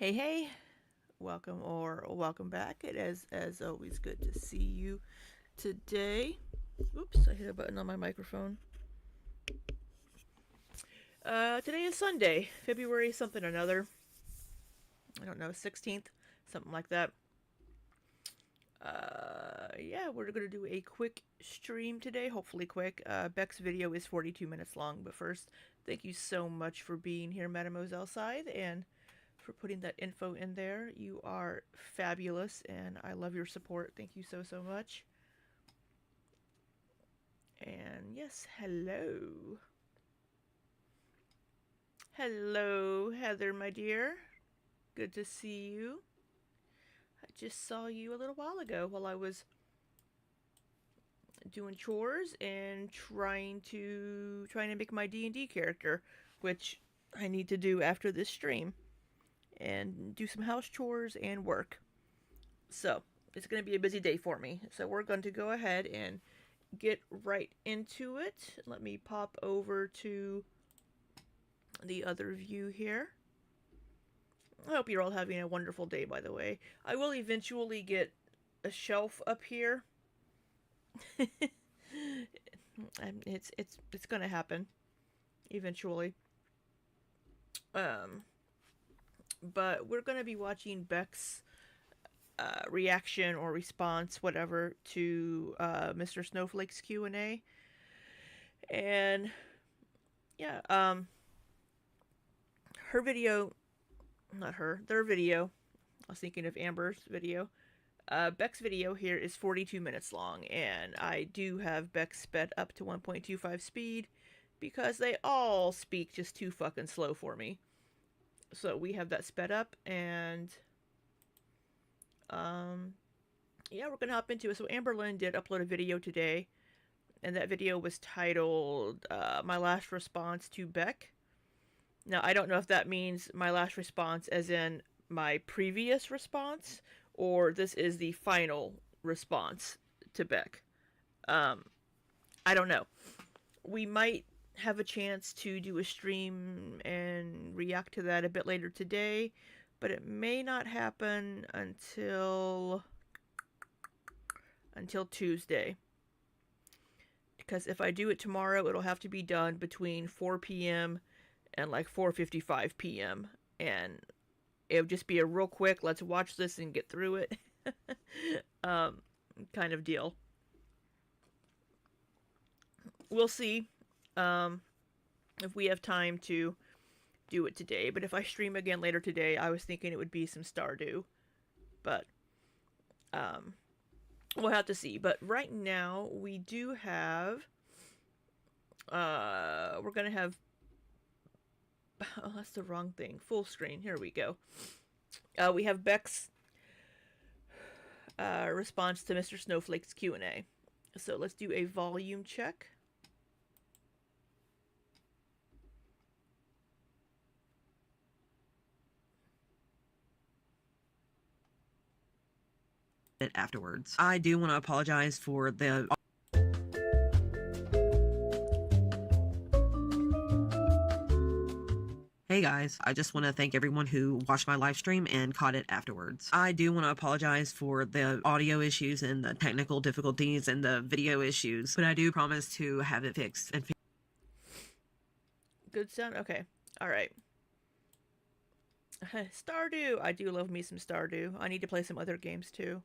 Hey, welcome or welcome back. It is, as always, good to see you today. Oops, I hit a button on my microphone. Today is Sunday, February something or another. I don't know, 16th, something like that. Yeah, we're gonna do a quick stream today, hopefully quick. Beck's video is 42 minutes long, but first, thank you so much for being here, Mademoiselle Scythe, and for putting that info in there. You are fabulous, and I love your support. Thank you so much. And yes, hello. Hello, Heather, my dear. Good to see you. I just saw you a little while ago while I was doing chores and trying to make my D&D character, which I need to do after this stream and do some house chores and work. So, it's going to be a busy day for me. So, we're going to go ahead and get right into it. Let me pop over to the other view here. I hope you're all having a wonderful day, by the way. I will eventually get a shelf up here. it's gonna happen eventually. Um, but we're gonna be watching Beck's reaction or response, whatever, to Mr. Snowflake's Q&A. And yeah, her video, not her, their video. I was thinking of Amber's video. Beck's video here is 42 minutes long, and I do have Beck sped up to 1.25 speed because they all speak just too fucking slow for me. So we have that sped up, and yeah, we're gonna hop into it. So Amber Lynn did upload a video today, and that video was titled "My Last Response to Beck." Now I don't know if that means my last response, as in my previous response, or this is the final response to Beck. I don't know. We might have a chance to do a stream and react to that a bit later today, but it may not happen until Tuesday. Because if I do it tomorrow, it'll have to be done between 4 p.m. and like 4:55 p.m. and it would just be a real quick, let's watch this and get through it kind of deal. We'll see if we have time to do it today. But if I stream again later today, I was thinking it would be some Stardew. But we'll have to see. But right now, we do have... we're going to have... Oh, that's the wrong thing. Full screen. Here we go. We have Beck's response to Mr. Snowflake's Q&A. So let's do a volume check. Afterwards. I do want to apologize for the... Hey guys, I just want to thank everyone who watched my live stream and caught it afterwards. I do want to apologize for the audio issues and the technical difficulties and the video issues, but I do promise to have it fixed. And Good sound? Okay. Alright. Stardew! I do love me some Stardew. I need to play some other games too.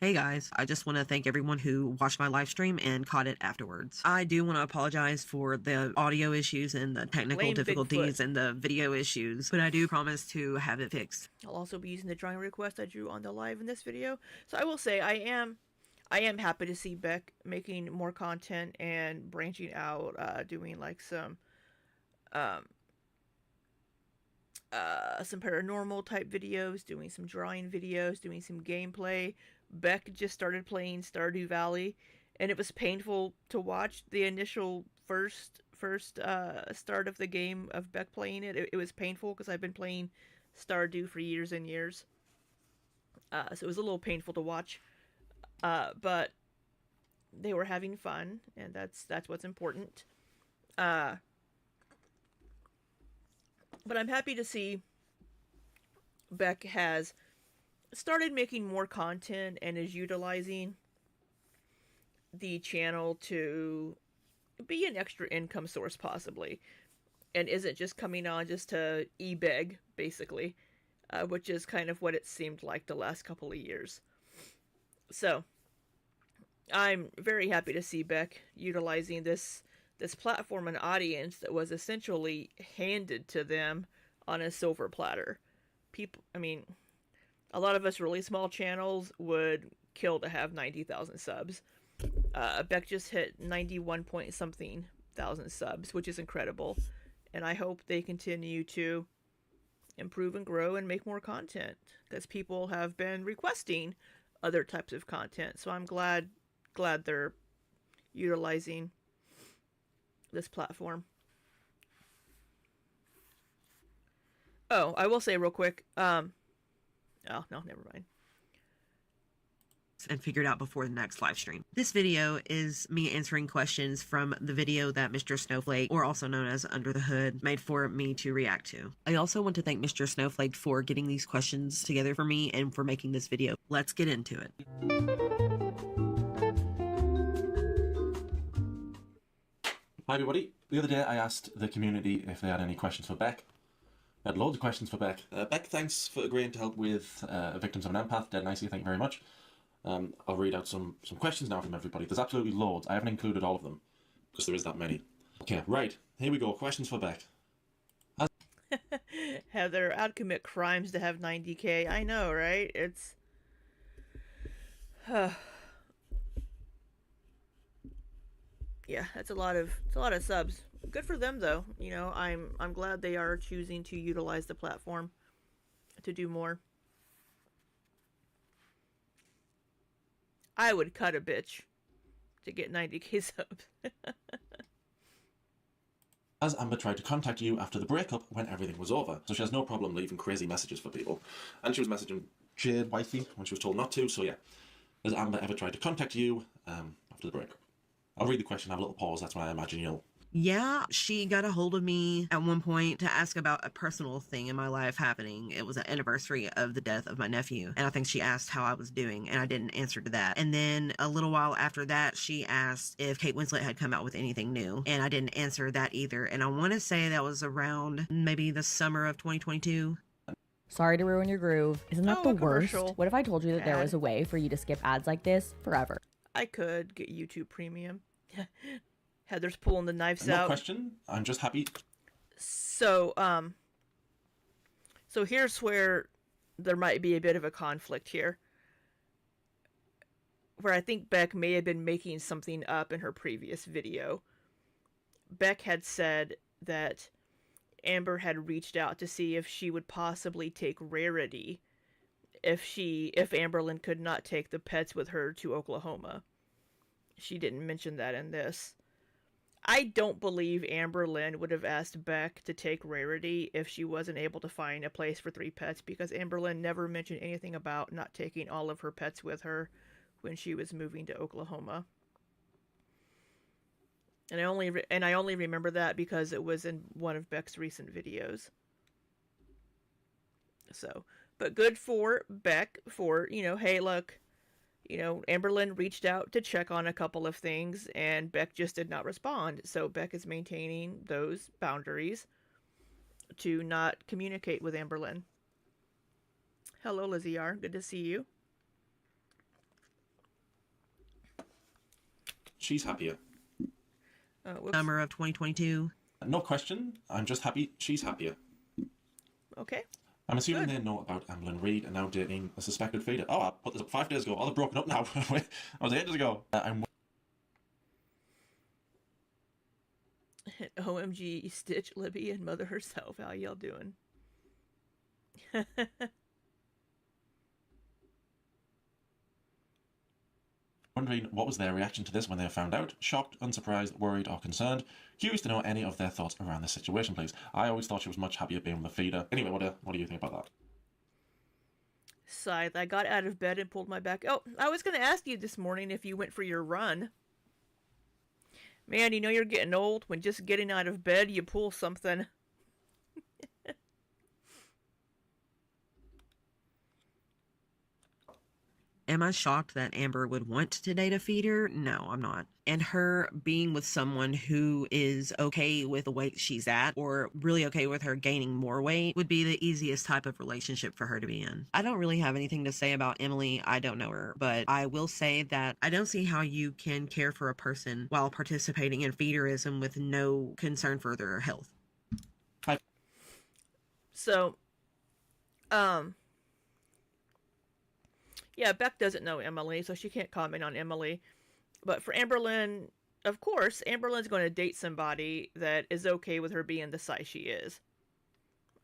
Hey guys, I just want to thank everyone who watched my live stream and caught it afterwards. I do want to apologize for the audio issues and the technical difficulties and the video issues, but I do promise to have it fixed. I'll also be using the drawing request I drew on the live in this video. So I will say I am happy to see Beck making more content and branching out, doing like some paranormal type videos, doing some drawing videos, doing some gameplay. Beck just started playing Stardew Valley, and it was painful to watch the initial first start of the game of Beck playing it. It was painful because I've been playing Stardew for years and years, so it was a little painful to watch. But they were having fun, and that's what's important. Uh, but I'm happy to see Beck has started making more content and is utilizing the channel to be an extra income source, possibly, and isn't just coming on just to e-beg, basically, which is kind of what it seemed like the last couple of years. So I'm very happy to see Beck utilizing this platform and audience that was essentially handed to them on a silver platter. People, I mean, a lot of us really small channels would kill to have 90,000 subs. Beck just hit 91 point something thousand subs, which is incredible. And I hope they continue to improve and grow and make more content because people have been requesting other types of content. So I'm glad they're utilizing this platform. Oh, I will say real quick. Oh no, never mind. And figured out before the next live stream. This video is me answering questions from the video that Mr. Snowflake, or also known as Under the Hood, made for me to react to. I also want to thank Mr. Snowflake for getting these questions together for me and for making this video. Let's get into it. Hi everybody. The other day I asked the community if they had any questions for Beck. I had loads of questions for Beck. Beck, thanks for agreeing to help with Victims of an Empath. Dead nicely, thank you very much. I'll read out some questions now from everybody. There's absolutely loads. I haven't included all of them because there is that many. Okay, right. Here we go. Questions for Beck. Heather, I'd commit crimes to have 90K. I know, right? It's yeah, that's a lot of subs. Good for them though. You know, I'm glad they are choosing to utilize the platform to do more. I would cut a bitch to get 90K subs. Has Amber tried to contact you after the breakup when everything was over? So she has no problem leaving crazy messages for people. And she was messaging Jade wifey when she was told not to, so yeah. Has Amber ever tried to contact you after the breakup? I'll read the question, have a little pause, that's why I imagine you'll... Yeah, she got a hold of me at one point to ask about a personal thing in my life happening. It was an anniversary of the death of my nephew, and I think she asked how I was doing, and I didn't answer to that. And then a little while after that, she asked if Kate Winslet had come out with anything new, and I didn't answer that either. And I want to say that was around maybe the summer of 2022. Sorry to ruin your groove. Isn't that the worst? Commercial. What if I told you that there was a way for you to skip ads like this forever? I could get YouTube Premium. Heather's pulling the knives out. No question. I'm just happy. So here's where there might be a bit of a conflict here. Where I think Beck may have been making something up in her previous video. Beck had said that Amber had reached out to see if she would possibly take Rarity if Amberlynn could not take the pets with her to Oklahoma. She didn't mention that in this. I don't believe Amberlynn would have asked Beck to take Rarity if she wasn't able to find a place for 3 pets, because Amberlynn never mentioned anything about not taking all of her pets with her when she was moving to Oklahoma. And I only remember that because it was in one of Beck's recent videos. So, but good for Beck for, hey, look, Amberlynn reached out to check on a couple of things, and Beck just did not respond. So Beck is maintaining those boundaries to not communicate with Amberlynn. Hello, Lizzie R. Good to see you. She's happier. Summer of 2022. No question. I'm just happy she's happier. Okay. I'm assuming they know about Amberlynn Reid and now dating a suspected feeder. Oh, I put this up 5 days ago. Oh, they're broken up now. I was ages ago. OMG, Stitch, Libby, and Mother herself. How y'all doing? Wondering what was their reaction to this when they found out. Shocked, unsurprised, worried, or concerned. Curious to know any of their thoughts around this situation, please. I always thought she was much happier being with the feeder. Anyway, what do you think about that? Scythe, I got out of bed and pulled my back. Oh, I was going to ask you this morning if you went for your run. Man, you know you're getting old when just getting out of bed you pull something. Am I shocked that Amber would want to date a feeder? No, I'm not. And her being with someone who is okay with the weight she's at, or really okay with her gaining more weight, would be the easiest type of relationship for her to be in. I don't really have anything to say about Emily. I don't know her, but I will say that I don't see how you can care for a person while participating in feederism with no concern for their health. So, um, yeah, Beck doesn't know Emily, so she can't comment on Emily. But for Amberlynn, of course, Amberlynn's going to date somebody that is okay with her being the size she is.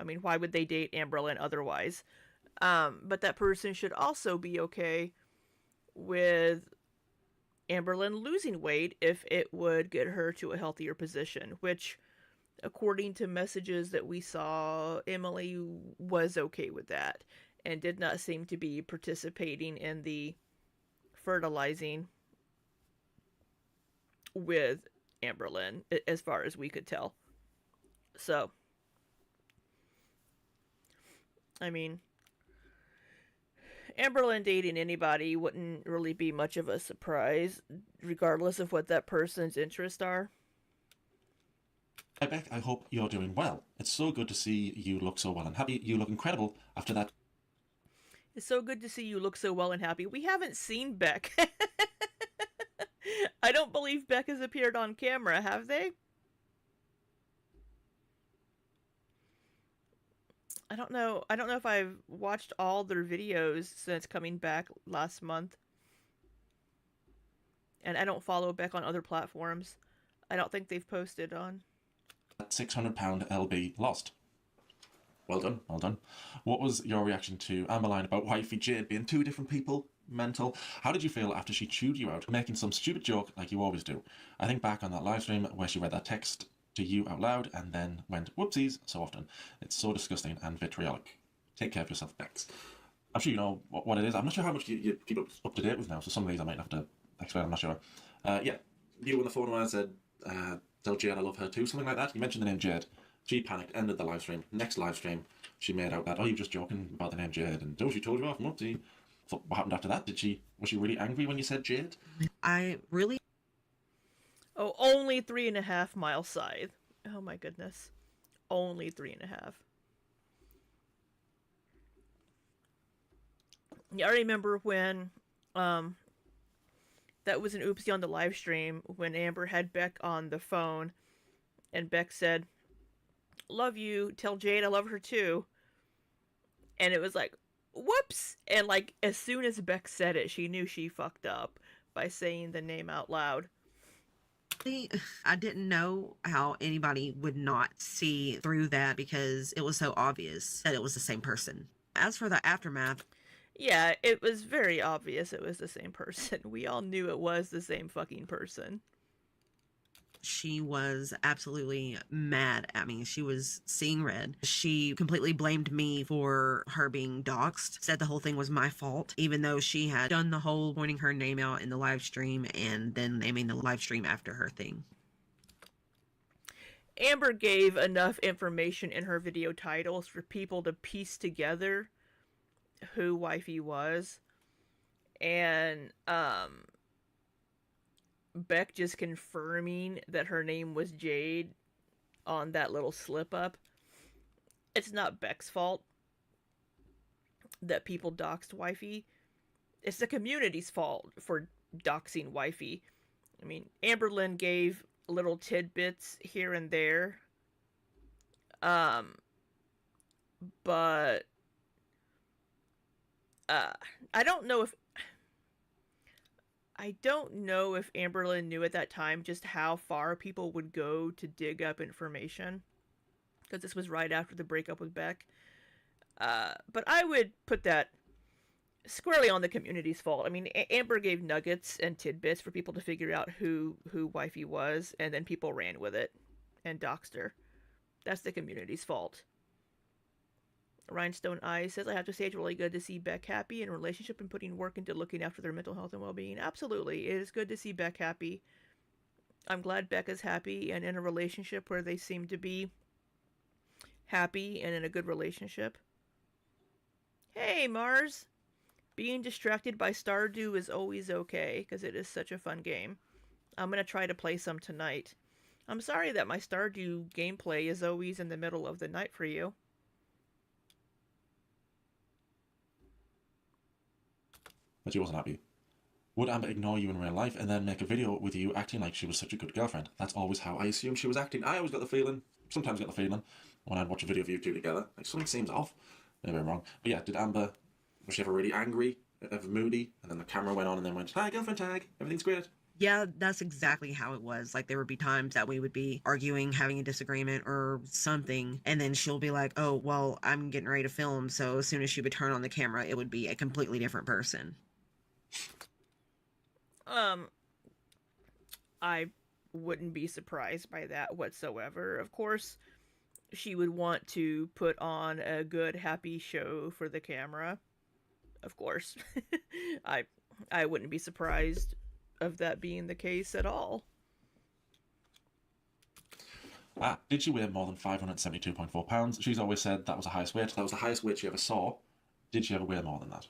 I mean, why would they date Amberlynn otherwise? But that person should also be okay with Amberlynn losing weight if it would get her to a healthier position, which, according to messages that we saw, Emily was okay with that and did not seem to be participating in the fertilizing with Amberlynn, as far as we could tell. So, I mean, Amberlynn dating anybody wouldn't really be much of a surprise, regardless of what that person's interests are. Hi Beck, I hope you're doing well. It's so good to see you look so well and happy. You look incredible after that. It's so good to see you look so well and happy. We haven't seen Beck. I don't believe Beck has appeared on camera, have they? I don't know. I don't know if I've watched all their videos since coming back last month. And I don't follow Beck on other platforms. I don't think they've posted on. That £600 LB lost. Well done, well done. What was your reaction to Amberline about wifey Jade being two different people? Mental. How did you feel after she chewed you out, making some stupid joke like you always do? I think back on that live stream where she read that text to you out loud and then went whoopsies so often. It's so disgusting and vitriolic. Take care of yourself, Bex. I'm sure you know what it is. I'm not sure how much you keep up to date with now, so some of these I might have to explain, I'm not sure. Yeah, you on the phone when I said, tell Jade I love her too, something like that. You mentioned the name Jade. She panicked, ended the live stream. Next live stream, she made out that, oh, you're just joking about the name Jade, and oh, she told you off, whoopsie. So what happened after that? Was she really angry when you said Jade? I really... Oh, only 3.5 mile scythe. Oh my goodness. Only 3.5. Yeah, I remember when that was an oopsie on the live stream when Amber had Beck on the phone and Beck said, love you, tell Jade I love her too. And it was like, whoops! And like, as soon as Beck said it, she knew she fucked up by saying the name out loud. I didn't know how anybody would not see through that because it was so obvious that it was the same person. As for the aftermath... Yeah, it was very obvious it was the same person. We all knew it was the same fucking person. She was absolutely mad at me. She was seeing red. She completely blamed me for her being doxxed, said the whole thing was my fault, even though she had done the whole pointing her name out in the live stream and then naming the live stream after her thing. Amber gave enough information in her video titles for people to piece together who wifey was, and Beck just confirming that her name was Jade on that little slip up. It's not Beck's fault that people doxed wifey. It's the community's fault for doxing wifey. I mean, Amberlynn gave little tidbits here and there, but I don't know if Amberlynn knew at that time just how far people would go to dig up information, because this was right after the breakup with Beck. But I would put that squarely on the community's fault. I mean, Amber gave nuggets and tidbits for people to figure out who wifey was, and then people ran with it and doxed her. That's the community's fault. Rhinestone Eyes says, I have to say it's really good to see Beck happy in a relationship and putting work into looking after their mental health and well-being. Absolutely. It is good to see Beck happy. I'm glad Becca's happy and in a relationship where they seem to be happy and in a good relationship. Hey, Mars! Being distracted by Stardew is always okay, because it is such a fun game. I'm going to try to play some tonight. I'm sorry that my Stardew gameplay is always in the middle of the night for you. But she wasn't happy. Would Amber ignore you in real life and then make a video with you acting like she was such a good girlfriend? That's always how I assumed she was acting. I always got the feeling, sometimes got the feeling, when I'd watch a video of you two together, like something seems off. Maybe I'm wrong. But yeah, did Amber, was she ever really angry, ever moody? And then the camera went on and then went, hi, girlfriend tag, everything's great. Yeah, that's exactly how it was. Like, there would be times that we would be arguing, having a disagreement or something, and then she'll be like, oh, well, I'm getting ready to film, so as soon as she would turn on the camera, it would be a completely different person. I wouldn't be surprised by that whatsoever. Of course, she would want to put on a good, happy show for the camera. Of course. I wouldn't be surprised of that being the case at all. Did she weigh more than 572.4 pounds? She's always said that was the highest weight. That was the highest weight she ever saw. Did she ever weigh more than that?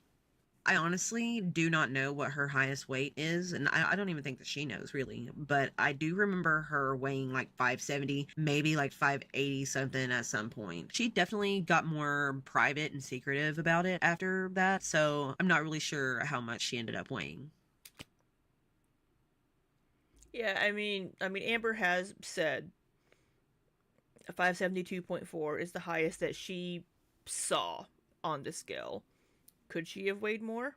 I honestly do not know what her highest weight is, and I don't even think that she knows, really. But I do remember her weighing like 570, maybe like 580 something at some point. She definitely got more private and secretive about it after that, so I'm not really sure how much she ended up weighing. Yeah, I mean, Amber has said 572.4 is the highest that she saw on the scale. Could she have weighed more?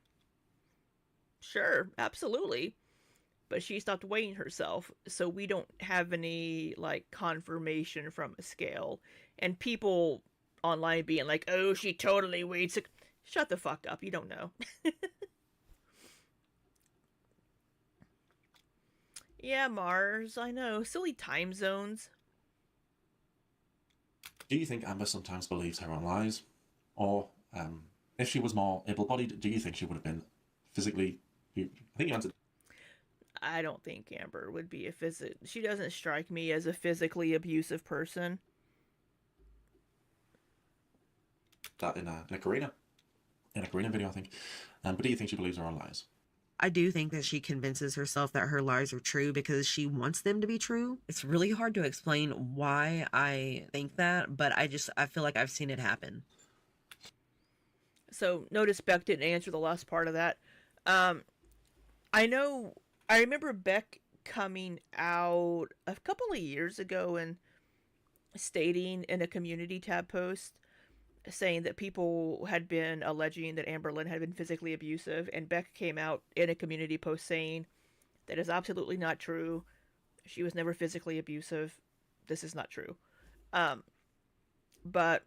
Sure, absolutely. But she stopped weighing herself, so we don't have any, like, confirmation from a scale. And people online being like, oh, she totally weighed six. Shut the fuck up, you don't know. Yeah, Mars, I know. Silly time zones. Do you think Amber sometimes believes her own lies? Or, if she was more able-bodied, do you think she would have been physically... I think you answered I don't think Amber would be a She doesn't strike me as a physically abusive person. that in a Karina. In a Karina video, I think. But do you think she believes her own lies? I do think that she convinces herself that her lies are true because she wants them to be true. It's really hard to explain why I think that, but I feel like I've seen it happen. So notice Beck didn't answer the last part of that. I remember Beck coming out a couple of years ago and stating in a community tab post saying that people had been alleging that Amberlynn had been physically abusive, and Beck came out in a community post saying that is absolutely not true. She was never physically abusive. This is not true. But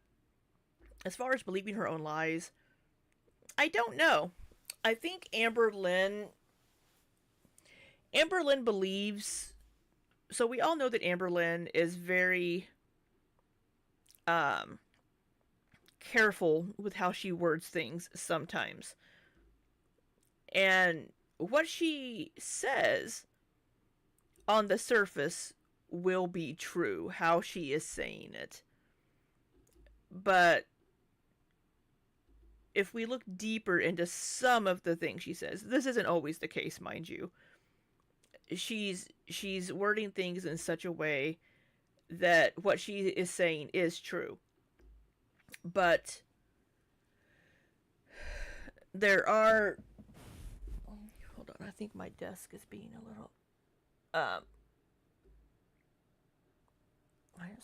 as far as believing her own lies, I don't know. I think Amberlynn believes... So we all know that Amberlynn is very careful with how she words things sometimes. And what she says on the surface will be true, how she is saying it. But if we look deeper into some of the things she says, this isn't always the case, mind you. She's wording things in such a way that what she is saying is true. But there are... Hold on, I think my desk is being a little... I'm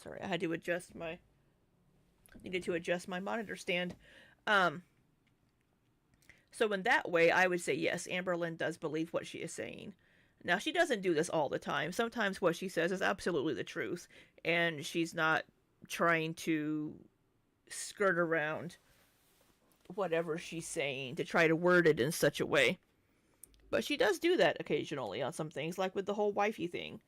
sorry, I had to adjust my... needed to adjust my monitor stand. So in that way, I would say yes, Amberlynn does believe what she is saying. Now, she doesn't do this all the time. Sometimes what she says is absolutely the truth, and she's not trying to skirt around whatever she's saying to try to word it in such a way. But she does do that occasionally on some things, like with the whole wifey thing.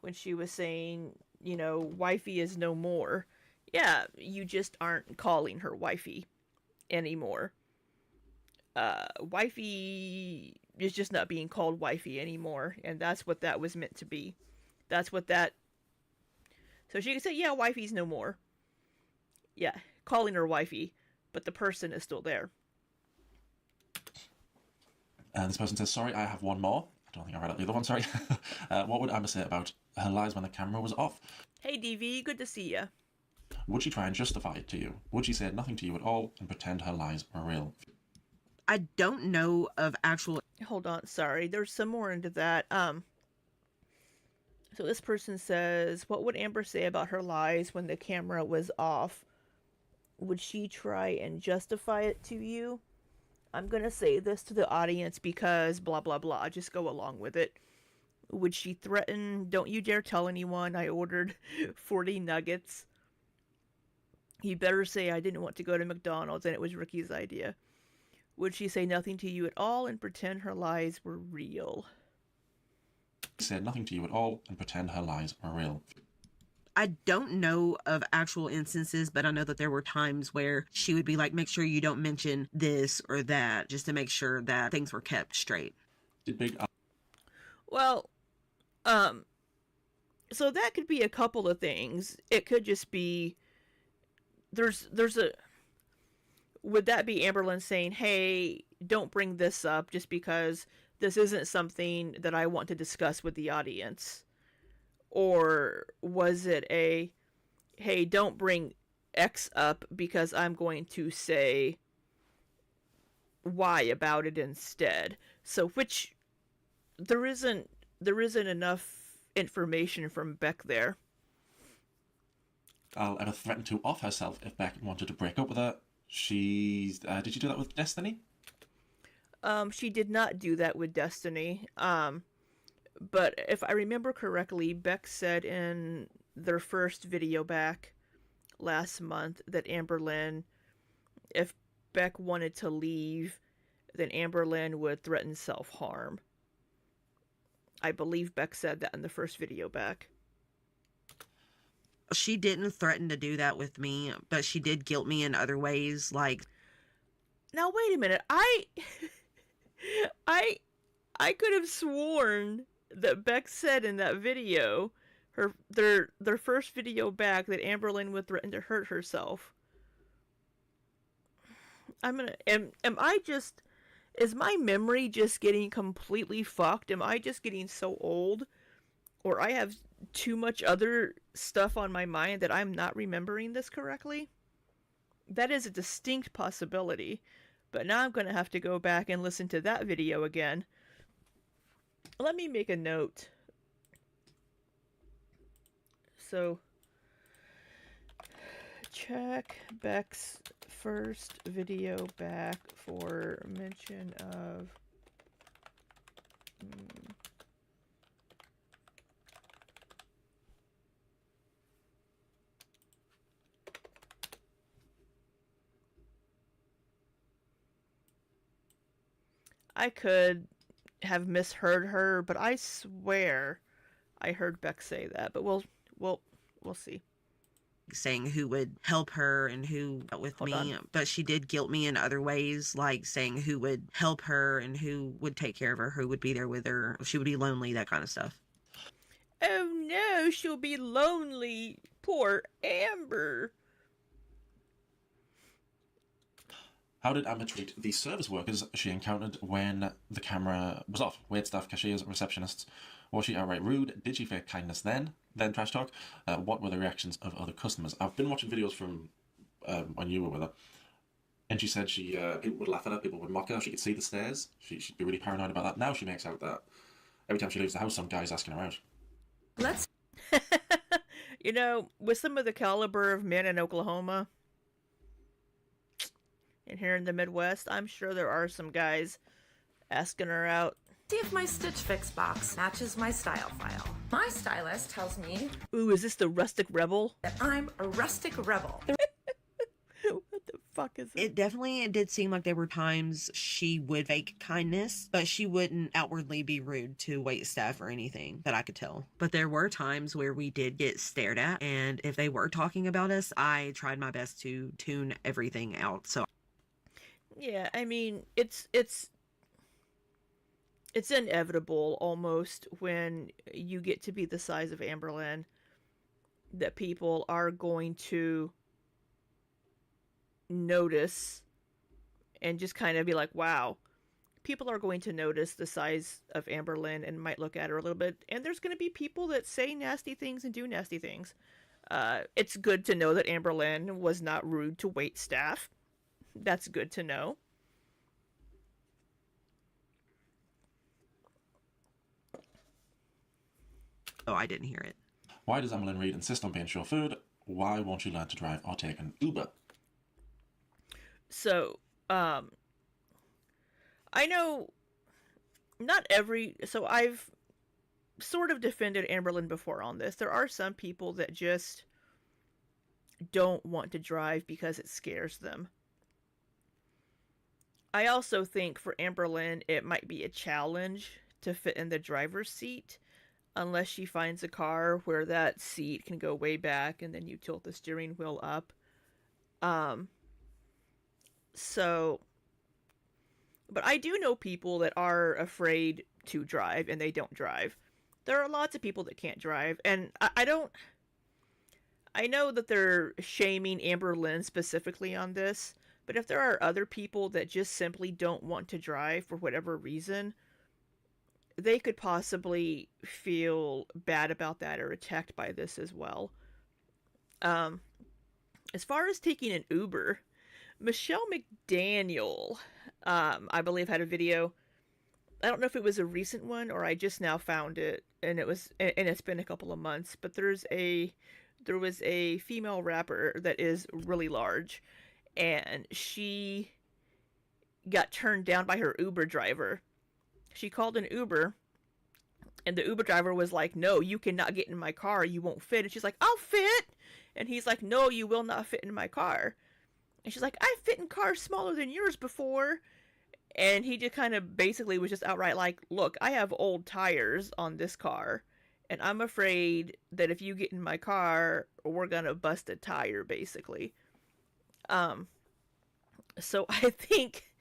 When she was saying, you know, wifey is no more. Yeah, you just aren't calling her wifey anymore. Wifey is just not being called wifey anymore, and that's what that was meant to be. That's what that. So she can say, yeah, wifey's no more. Yeah, calling her wifey, but the person is still there. And this person says, sorry, I have one more. I don't think I read out the other one, sorry. What would Amber say about her lies when the camera was off? Hey, DV, good to see ya. Would she try and justify it to you? Would she say nothing to you at all and pretend her lies were real? I don't know of actual... Hold on, sorry. There's some more into that. So this person says, what would Amber say about her lies when the camera was off? Would she try and justify it to you? I'm going to say this to the audience because blah, blah, blah. Just go along with it. Would she threaten, don't you dare tell anyone I ordered 40 nuggets? You better say I didn't want to go to McDonald's and it was Ricky's idea. Would she say nothing to you at all and pretend her lies were real? Say nothing to you at all and pretend her lies were real. I don't know of actual instances, but I know that there were times where she would be like, make sure you don't mention this or that, just to make sure that things were kept straight. Did Big Well, so that could be a couple of things. It could just be, there's a, would that be Amberlynn saying, hey, don't bring this up just because this isn't something that I want to discuss with the audience? Or was it a, hey, don't bring X up because I'm going to say Y about it instead? So which, there isn't enough information from Beck there. Emma threatened to off herself if Beck wanted to break up with her. Did you do that with Destiny? She did not do that with Destiny. But if I remember correctly, Beck said in their first video back last month that Amberlynn, if Beck wanted to leave, then Amberlynn would threaten self-harm. I believe Beck said that in the first video back. She didn't threaten to do that with me, but she did guilt me in other ways, like... Now, wait a minute. I could have sworn that Beck said in that video, their first video back, that Amberlynn would threaten to hurt herself. Is my memory just getting completely fucked? Am I just getting so old? Or I have too much other stuff on my mind that I'm not remembering this correctly? That is a distinct possibility. But now I'm going to have to go back and listen to that video again. Let me make a note. So, check Beck's first video back for mention of... I could have misheard her, but I swear I heard Beck say that. But we'll see. Saying who would help her and who with Hold me, on. but she did guilt me in other ways, like saying who would help her and who would take care of her, who would be there with her, if she would be lonely, that kind of stuff. Oh no, she'll be lonely. Poor Amber. How did Amber treat the service workers she encountered when the camera was off? Waitstaff, cashiers, receptionists. Was she outright rude? Did she fake kindness then trash talk? What were the reactions of other customers? I've been watching videos from when you were with her, and she said people would laugh at her, people would mock her, she could see the stares. She'd be really paranoid about that. Now she makes out that every time she leaves the house, some guy's asking her out. Let's You know, with some of the caliber of men in Oklahoma and here in the Midwest, I'm sure there are some guys asking her out. See if my Stitch Fix box matches my style file. My stylist tells me Ooh, is this the rustic rebel? that I'm a rustic rebel. What the fuck is it? It definitely did seem like there were times she would fake kindness, but she wouldn't outwardly be rude to wait staff or anything that I could tell. But there were times where we did get stared at, and if they were talking about us, I tried my best to tune everything out. So Yeah, I mean, it's inevitable almost when you get to be the size of Amberlynn that people are going to notice and just kind of be like, wow. People are going to notice the size of Amberlynn and might look at her a little bit. And there's going to be people that say nasty things and do nasty things. It's good to know that Amberlynn was not rude to wait staff. That's good to know. Oh, I didn't hear it. Why does Amberlynn Reed insist on being chauffeured? Why won't you learn to drive or take an Uber? So, I know not every. So I've sort of defended Amberlynn before on this. There are some people that just don't want to drive because it scares them. I also think for Amberlynn, it might be a challenge to fit in the driver's seat unless she finds a car where that seat can go way back and then you tilt the steering wheel up. So, but I do know people that are afraid to drive and they don't drive. There are lots of people that can't drive, and I don't. I know that they're shaming Amberlynn specifically on this, but if there are other people that just simply don't want to drive for whatever reason, they could possibly feel bad about that or attacked by this as well. As far as taking an Uber, Michelle McDaniel, I believe, had a video. I don't know if it was a recent one or I just now found it, and it's been a couple of months. But there was a female rapper that is really large, and she got turned down by her Uber driver. She called an Uber, and the Uber driver was like, "No, you cannot get in my car. You won't fit." And she's like, "I'll fit." And he's like, "No, you will not fit in my car." And she's like, "I've fit in cars smaller than yours before." And he just kind of basically was just outright like, "Look, I have old tires on this car, and I'm afraid that if you get in my car, we're gonna bust a tire," basically. So I think,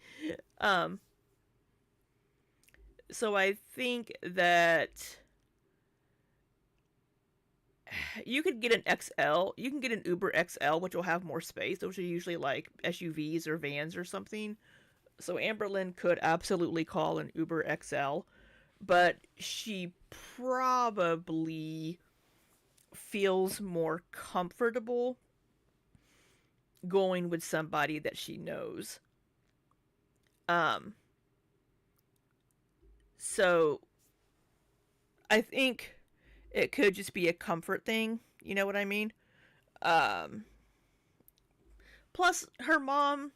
that you could get an XL. You can get an Uber XL, which will have more space. Those are usually like SUVs or vans or something. So Amberlynn could absolutely call an Uber XL, but she probably feels more comfortable going with somebody that she knows. So I think it could just be a comfort thing. You know what I mean? Plus, her mom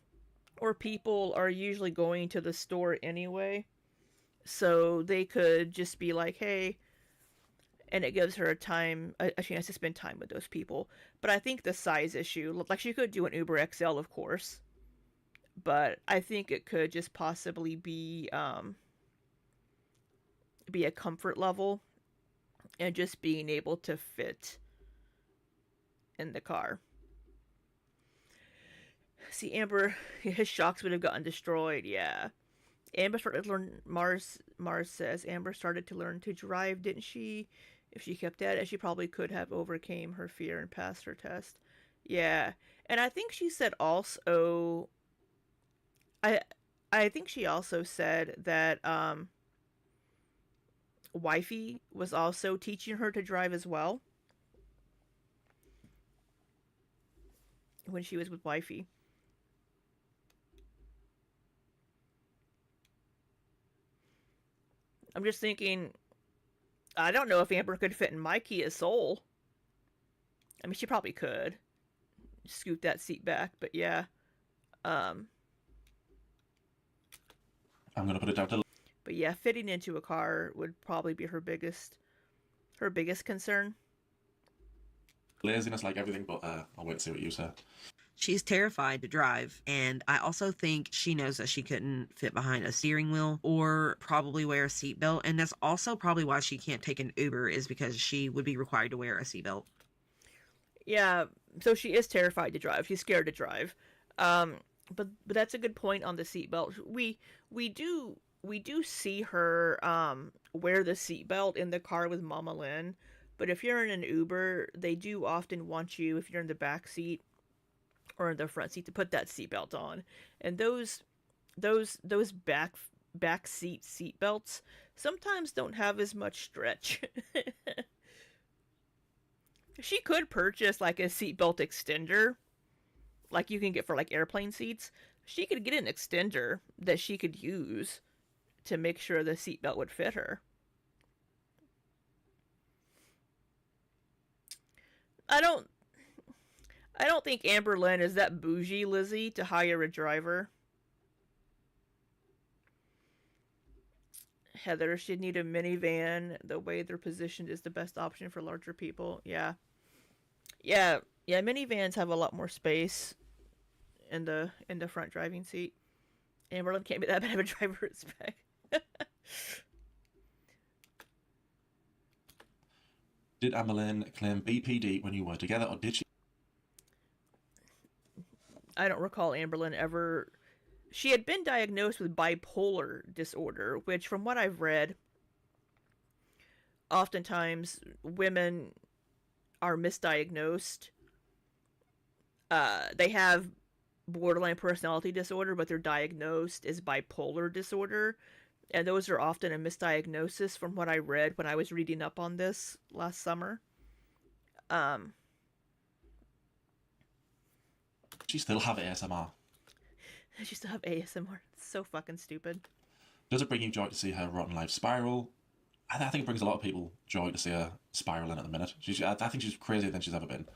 or people are usually going to the store anyway. So they could just be like, hey, and it gives her a chance to spend time with those people. But I think the size issue, like she could do an Uber XL, of course. But I think it could just possibly be a comfort level and just being able to fit in the car. See, Amber, his shocks would have gotten destroyed. Yeah, Amber started to learn. Mars says Amber started to learn to drive, didn't she? If she kept at it, she probably could have overcame her fear and passed her test. Yeah, and I think she said also. I think she also said that wifey was also teaching her to drive as well when she was with wifey. I'm just thinking, I don't know if Amber could fit in my Kia Soul. I mean, she probably could scoot that seat back, but yeah. I'm gonna put it down to. But yeah, fitting into a car would probably be her biggest concern. Laziness, like everything, but I'll wait to see what you say. She's terrified to drive, and I also think she knows that she couldn't fit behind a steering wheel or probably wear a seatbelt, and that's also probably why she can't take an Uber, is because she would be required to wear a seatbelt. Yeah, so she is terrified to drive. She's scared to drive. But that's a good point on the seatbelt. We we do see her wear the seatbelt in the car with Mama Lynn, but if you're in an Uber, they do often want you, if you're in the back seat or in the front seat, to put that seatbelt on. And those back seat belts sometimes don't have as much stretch. She could purchase like a seatbelt extender, like you can get for like airplane seats. She could get an extender that she could use to make sure the seatbelt would fit her. I don't I don't think Amber Lynn is that bougie, Lizzie, to hire a driver. Heather should need a minivan. The way they're positioned is the best option for larger people. Yeah. Yeah. Yeah, minivans have a lot more space in the front driving seat. Amber Lynn can't be that bad of a driver as Beck. Did Amber Lynn claim BPD when you were together, or did she? I don't recall Amber Lynn ever. She had been diagnosed with bipolar disorder, which, from what I've read, oftentimes women are misdiagnosed. They have borderline personality disorder, but they're diagnosed as bipolar disorder. And those are often a misdiagnosis, from what I read when I was reading up on this last summer. She still have ASMR. She still have ASMR. It's so fucking stupid. Does it bring you joy to see her rotten life spiral? I think it brings a lot of people joy to see her spiraling at the minute. I think she's crazier than she's ever been.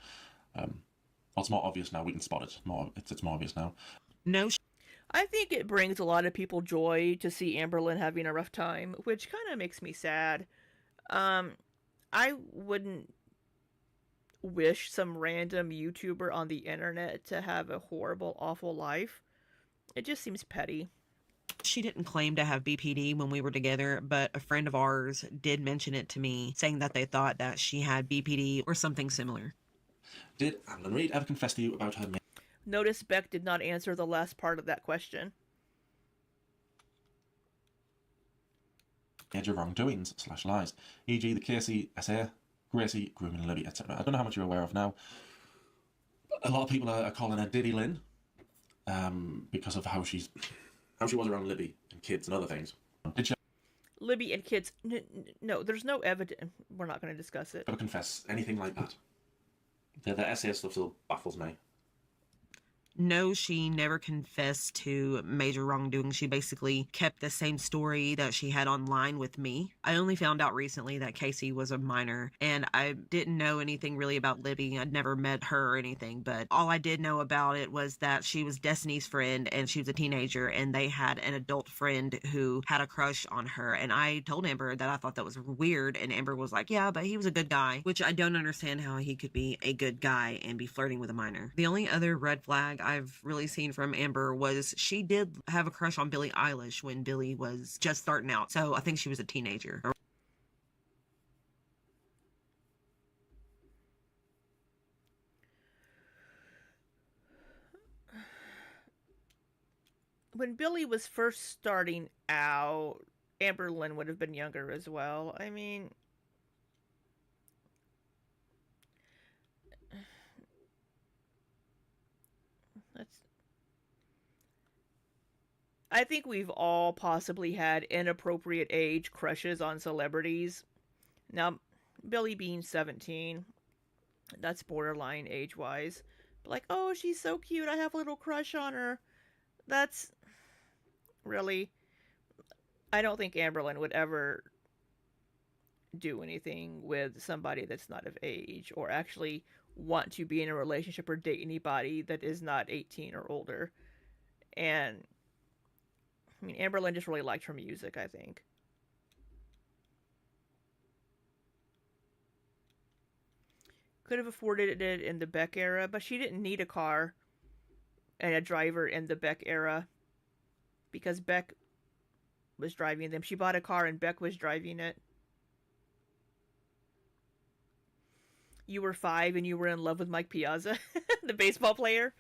It's more obvious now. We can spot it. It's more obvious now. No, I think it brings a lot of people joy to see Amber Lynn having a rough time, which kind of makes me sad. I wouldn't wish some random YouTuber on the internet to have a horrible, awful life. It just seems petty. she didn't claim to have BPD when we were together, but a friend of ours did mention it to me, saying that they thought that she had BPD or something similar. Did Amber Reid ever confess to you about her Notice Beck did not answer the last part of that question. major wrongdoings / lies, e.g. the Casey essay, Gracie, grooming Libby, etc.? I don't know how much you're aware of now. A lot of people are calling her Diddy Lynn because of how she was around Libby and kids and other things. Did she Libby and kids. No, there's no evidence. We're not going to discuss it. ever confess anything like that? The essay stuff still baffles me. No, she never confessed to major wrongdoing. She basically kept the same story that she had online with me. I only found out recently that Casey was a minor, and I didn't know anything really about Libby. I'd never met her or anything, but all I did know about it was that she was Destiny's friend, and she was a teenager, and they had an adult friend who had a crush on her. And I told Amber that I thought that was weird, and Amber was like, yeah, but he was a good guy, which I don't understand how he could be a good guy and be flirting with a minor. The only other red flag I've really seen from Amber was she did have a crush on Billie Eilish when Billie was just starting out. So I think she was a teenager. When Billie was first starting out, Amber Lynn would have been younger as well. I mean, I think we've all possibly had inappropriate age crushes on celebrities. Now, Billie being 17, that's borderline age-wise. But like, oh, she's so cute, I have a little crush on her. That's... Really? I don't think Amber Lynn would ever do anything with somebody that's not of age, or actually want to be in a relationship or date anybody that is not 18 or older. And I mean, Amber Lynn just really liked her music, I think. Could have afforded it in the Beck era, but she didn't need a car and a driver in the Beck era because Beck was driving them. She bought a car and Beck was driving it. You were 5 and you were in love with Mike Piazza, the baseball player.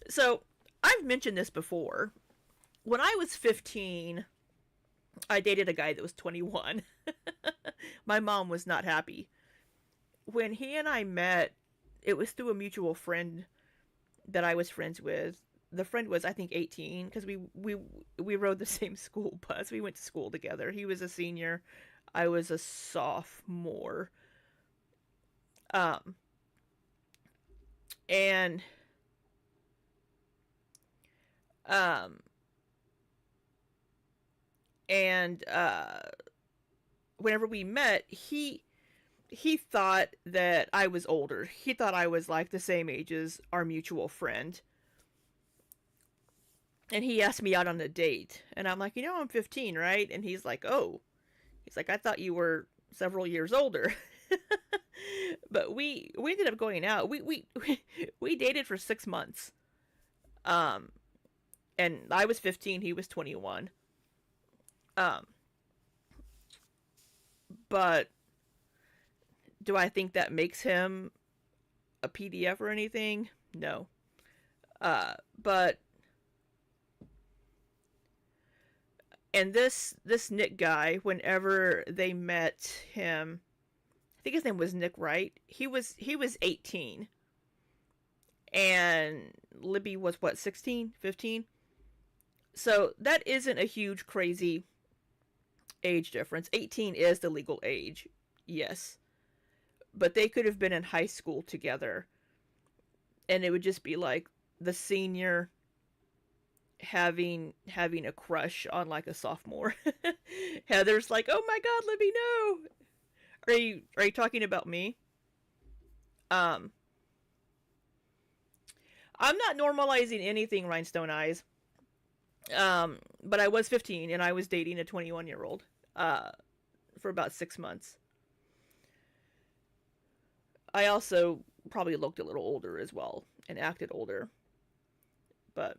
So, I've mentioned this before. When I was 15, I dated a guy that was 21. My mom was not happy. When he and I met, it was through a mutual friend that I was friends with. The friend was, I think, 18 because we rode the same school bus. We went to school together. He was a senior, I was a sophomore. Um, and um, and whenever we met, he thought that I was older. He thought I was like the same age as our mutual friend. And he asked me out on a date. And I'm like, I'm 15, right? And he's like, oh. He's like, I thought you were several years older. But we ended up going out. We dated for 6 months. And I was 15, he was 21. But do I think that makes him a PDF or anything? No. But and this Nick guy, whenever they met him, I think his name was Nick, right? He was 18. And Libby was what, 16, 15? So that isn't a huge crazy age difference. 18 is the legal age. Yes. But they could have been in high school together. And it would just be like the senior having a crush on like a sophomore. Heather's like, "Oh my god, Libby, no." Are you talking about me? I'm not normalizing anything, Rhinestone Eyes. But I was 15 and I was dating a 21-year-old for about 6 months. I also probably looked a little older as well and acted older. But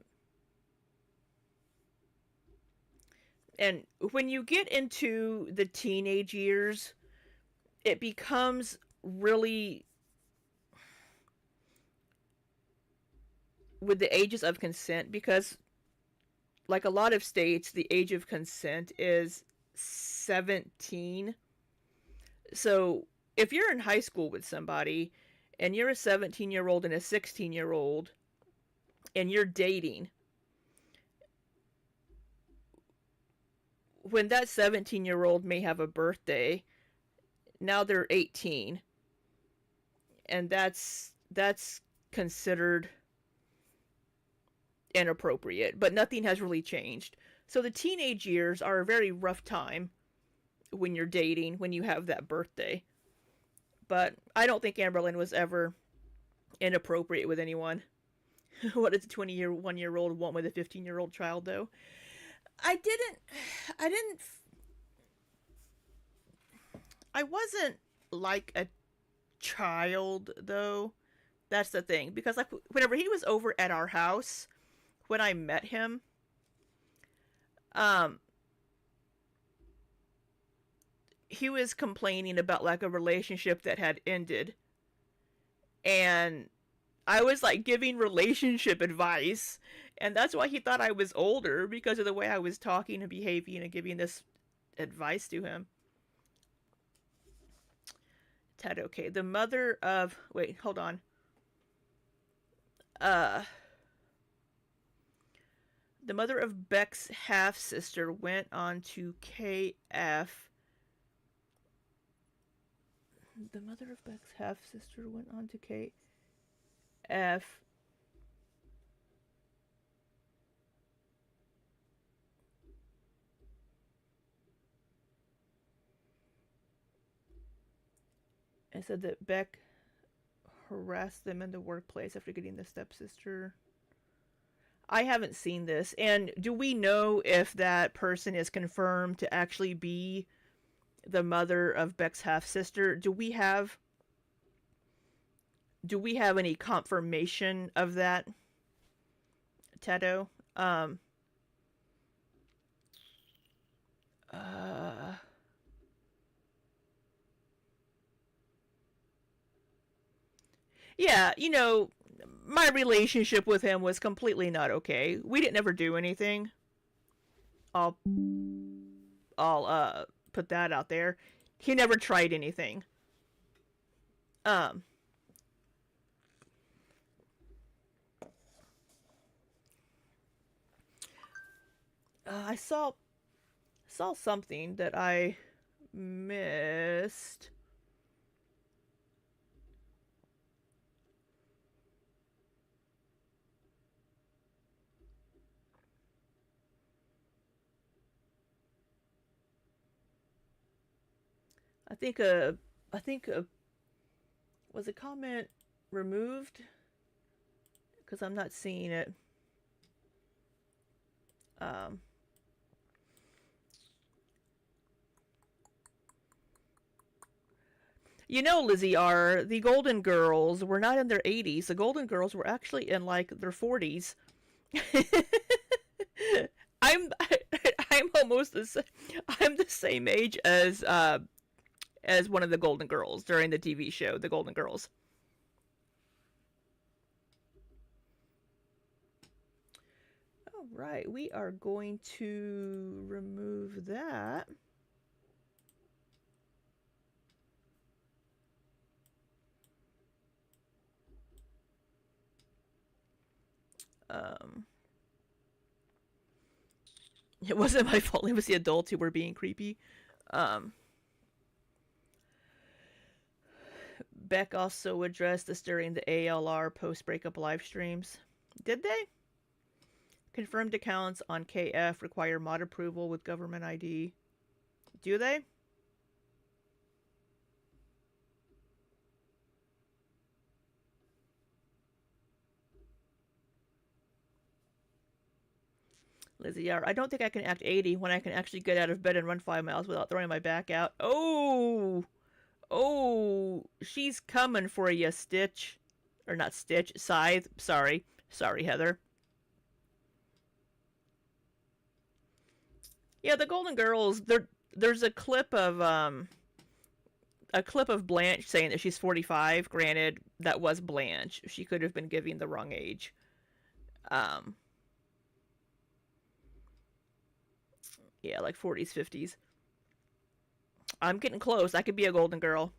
and when you get into the teenage years, it becomes really, with the ages of consent, because like a lot of states, the age of consent is 17. So if you're in high school with somebody and you're a 17-year-old and a 16-year-old and you're dating, when that 17-year-old may have a birthday, now they're 18. And that's considered inappropriate, but nothing has really changed. So the teenage years are a very rough time when you're dating, when you have that birthday. But I don't think Amberlynn was ever inappropriate with anyone. What does a 21-year-old want with a 15-year-old child, though? I wasn't like a child, though. That's the thing. Because like whenever he was over at our house, when I met him, he was complaining about like a relationship that had ended. And I was like giving relationship advice. And that's why he thought I was older, because of the way I was talking and behaving and giving this advice to him. Ted, okay. The mother of... Wait, hold on. The mother of Beck's half-sister went on to KF. The mother of Beck's half-sister went on to KF. And said that Beck harassed them in the workplace after getting the stepsister. I haven't seen this. And do we know if that person is confirmed to actually be the mother of Beck's half-sister? Do we have any confirmation of that, Tedo? Yeah, my relationship with him was completely not okay. We didn't ever do anything. I'll I'll put that out there. He never tried anything. I saw something that I missed. I think was a comment removed? Because I'm not seeing it. You know, Lizzie R., the Golden Girls were not in their 80s. The Golden Girls were actually in like their 40s. I'm I'm almost I'm the same age as one of the Golden Girls during the TV show, The Golden Girls. All right, we are going to remove that. It wasn't my fault. It was the adults who were being creepy. Beck also addressed this during the ALR post-breakup live streams. Did they? Confirmed accounts on KF require mod approval with government ID. Do they? Lizzie R., I don't think I can act 80 when I can actually get out of bed and run 5 miles without throwing my back out. Oh! Oh! She's coming for you, Stitch. Or not Stitch, Scythe. Sorry. Sorry, Heather. Yeah, the Golden Girls, there's a clip of Blanche saying that she's 45. Granted, that was Blanche. She could have been giving the wrong age. Yeah, like 40s, 50s. I'm getting close. I could be a Golden Girl.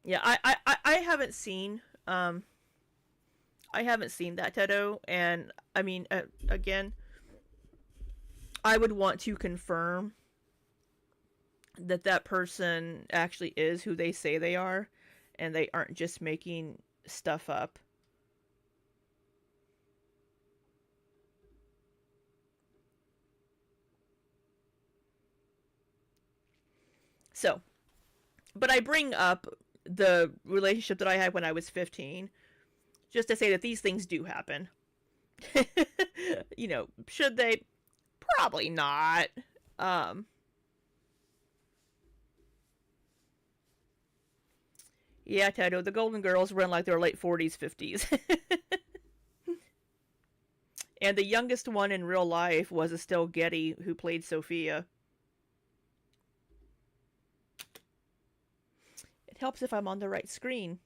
Yeah, I haven't seen I haven't seen that Tedo, and I mean, again, I would want to confirm that that person actually is who they say they are, and they aren't just making stuff up. So, but I bring up the relationship that I had when I was 15 just to say that these things do happen. You know, should they? Probably not. Yeah, Tedo, the Golden Girls were in like their late 40s, 50s. And the youngest one in real life was Estelle Getty, who played Sophia. It helps if I'm on the right screen.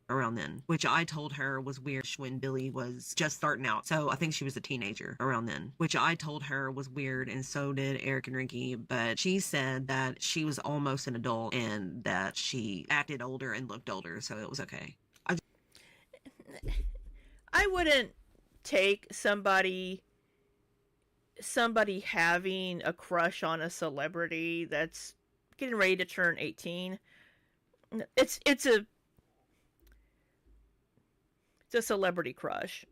Around then, which I told her was weird when Billy was just starting out. So I think she was a teenager around then, which I told her was weird, and so did Eric and Ricky. But she said that she was almost an adult and that she acted older and looked older, so it was okay. I wouldn't take somebody having a crush on a celebrity that's getting ready to turn 18. It's a celebrity crush.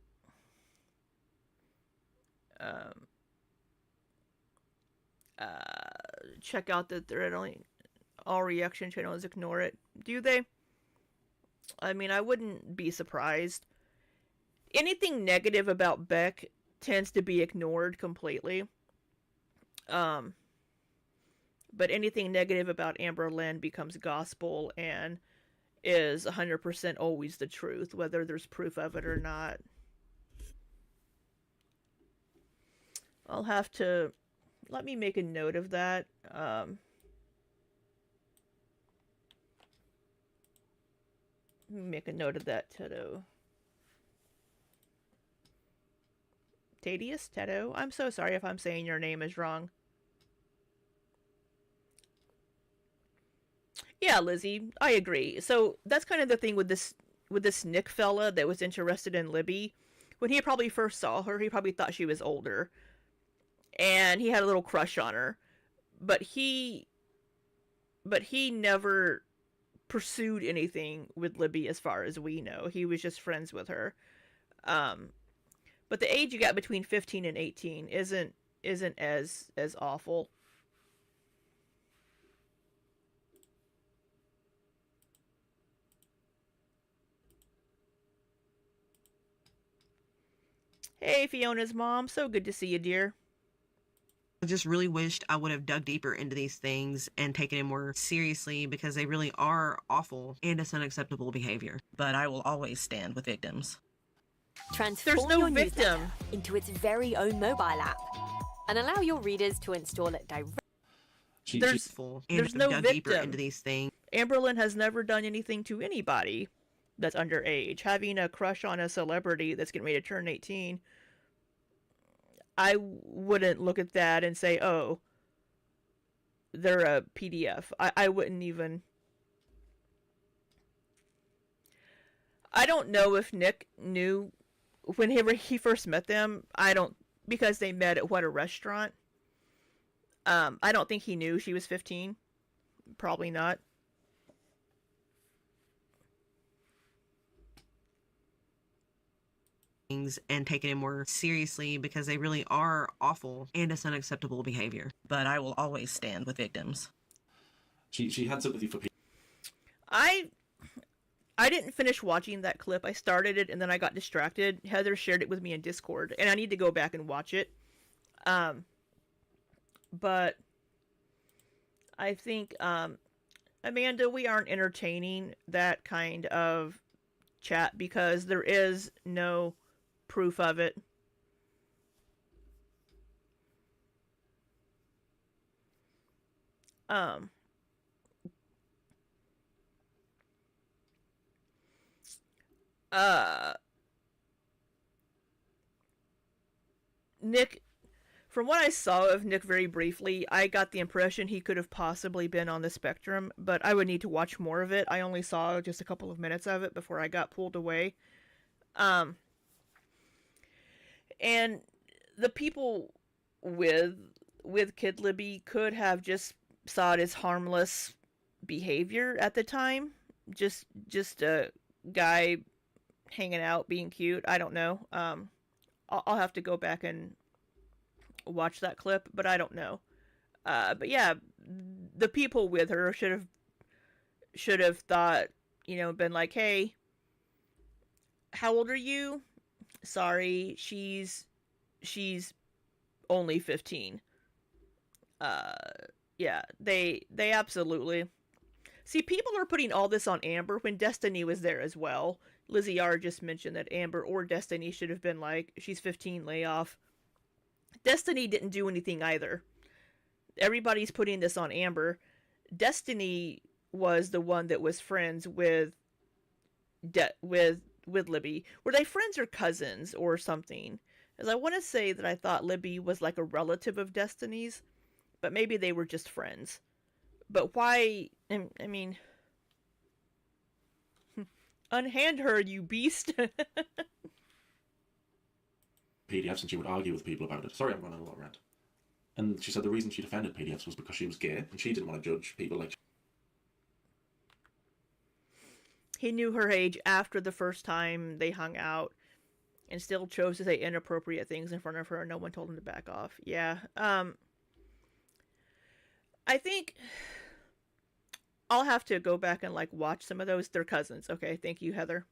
Check out that they're only all reaction channels ignore it. Do they? I mean, I wouldn't be surprised. Anything negative about Beck tends to be ignored completely. But anything negative about Amber Lynn becomes gospel and is 100% always the truth, whether there's proof of it or not. I'll have to... Let me make a note of that. Make a note of that, Tedo. Tadius Teto. I'm so sorry if I'm saying your name is wrong. Yeah, Lizzie, I agree. So that's kind of the thing with this Nick fella that was interested in Libby. When he probably first saw her, he probably thought she was older, and he had a little crush on her. But he never pursued anything with Libby, as far as we know. He was just friends with her. Um, but the age you got between 15 and 18 isn't as awful. Hey, Fiona's mom. So good to see you, dear. I just really wished I would have dug deeper into these things and taken it more seriously, because they really are awful and it's unacceptable behavior. But I will always stand with victims. Transform There's no your victim newsletter into its very own mobile app and allow your readers to install it directly. There's no dug victim. deeper into these things. Amberlynn has never done anything to anybody that's underage. Having a crush on a celebrity that's getting ready to turn 18, I wouldn't look at that and say, oh, they're a PDF. I wouldn't even. I don't know if Nick knew whenever he first met them. Because they met at a restaurant. I don't think he knew she was 15. Probably not. And taking it more seriously, because they really are awful and it's unacceptable behavior. But I will always stand with victims. She had sympathy for people. I didn't finish watching that clip. I started it and then I got distracted. Heather shared it with me in Discord, and I need to go back and watch it. But I think, Amanda, we aren't entertaining that kind of chat because there is no proof of it. Nick, from what I saw of Nick very briefly, I got the impression he could have possibly been on the spectrum, but I would need to watch more of it. I only saw just a couple of minutes of it before I got pulled away. And the people with Kid Libby could have just saw it as harmless behavior at the time. Just a guy hanging out, being cute. I don't know. I'll have to go back and watch that clip, but I don't know. But yeah, the people with her should have thought, been like, hey, how old are you? Sorry, she's only 15. Yeah, they absolutely. See, people are putting all this on Amber when Destiny was there as well. Lizzie R just mentioned that Amber or Destiny should have been like, she's 15, lay off. Destiny didn't do anything either. Everybody's putting this on Amber. Destiny was the one that was friends with Libby. Were they friends or cousins or something? As I want to say that I thought Libby was like a relative of Destiny's, but maybe they were just friends. But why? I mean, unhand her, you beast. PDFs, and she would argue with people about it. Sorry, I'm running a lot rant. And she said the reason she defended PDFs was because she was gay, and she didn't want to judge people like. He knew her age after the first time they hung out, and still chose to say inappropriate things in front of her, and no one told him to back off. Yeah. I think I'll have to go back and watch some of those. They're cousins. Okay, thank you, Heather.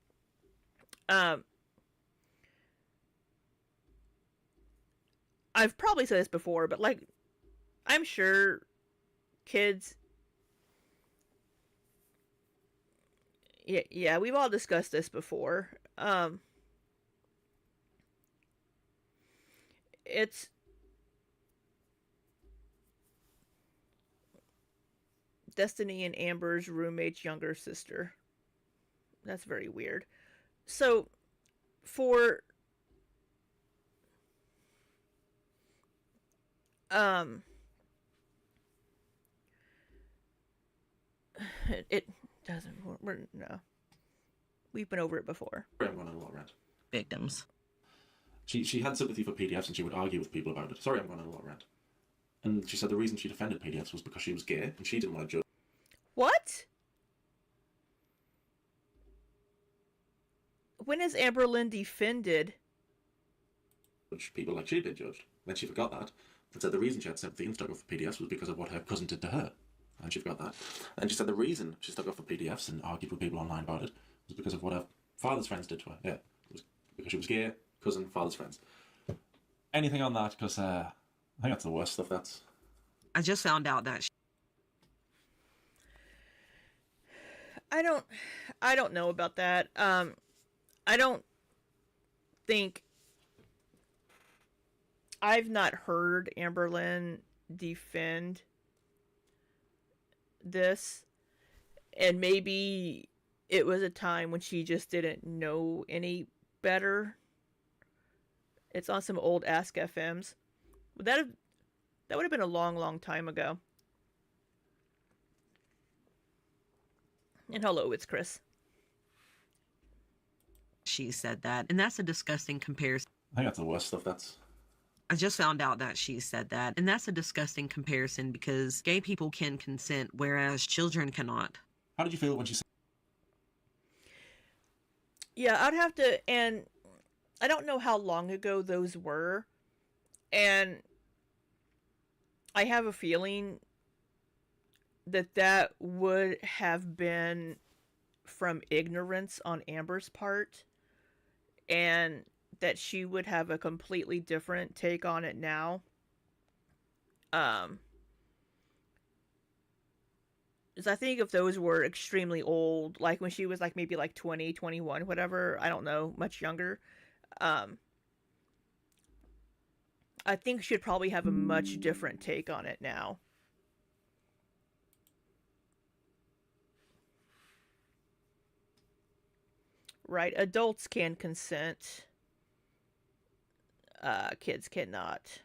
I've probably said this before, but I'm sure kids. Yeah, we've all discussed this before. It's Destiny and Amber's roommate's younger sister. That's very weird. So, for Um, it doesn't. No, we've been over it before. I'm going on a little rant. Victims. She had sympathy for PDFs and she would argue with people about it. Sorry, I'm going on a little rant. And she said the reason she defended PDFs was because she was gay and she didn't want to What? When has Amberlynn defended? judge people like she'd been judged. Then she forgot that and said the reason she had sympathy and stuck up for PDFs was because of what her cousin did to her. And she forgot that. And she said the reason she stuck up for PDFs and argued with people online about it was because of what her father's friends did to her. Yeah, it was because she was gay, cousin, father's friends. Anything on that? Because I think that's the worst stuff. That's. I just found out that I don't know about that. I don't think I've not heard Amberlynn defend this, and maybe it was a time when she just didn't know any better. It's on some old Ask FMs. That would have been a long time ago. And hello, it's Chris. she said that, and that's a disgusting comparison. I think that's the worst stuff. That's. I just found out that she said that, and that's a disgusting comparison because gay people can consent, whereas children cannot. How did you feel when she said? Yeah, I'd have to, and I don't know how long ago those were, and I have a feeling that that would have been from ignorance on Amber's part, and that she would have a completely different take on it now. Because I think if those were extremely old, like when she was like maybe like 20, 21, whatever, I don't know, much younger, I think she'd probably have a much different take on it now. Right, adults can consent. Kids cannot.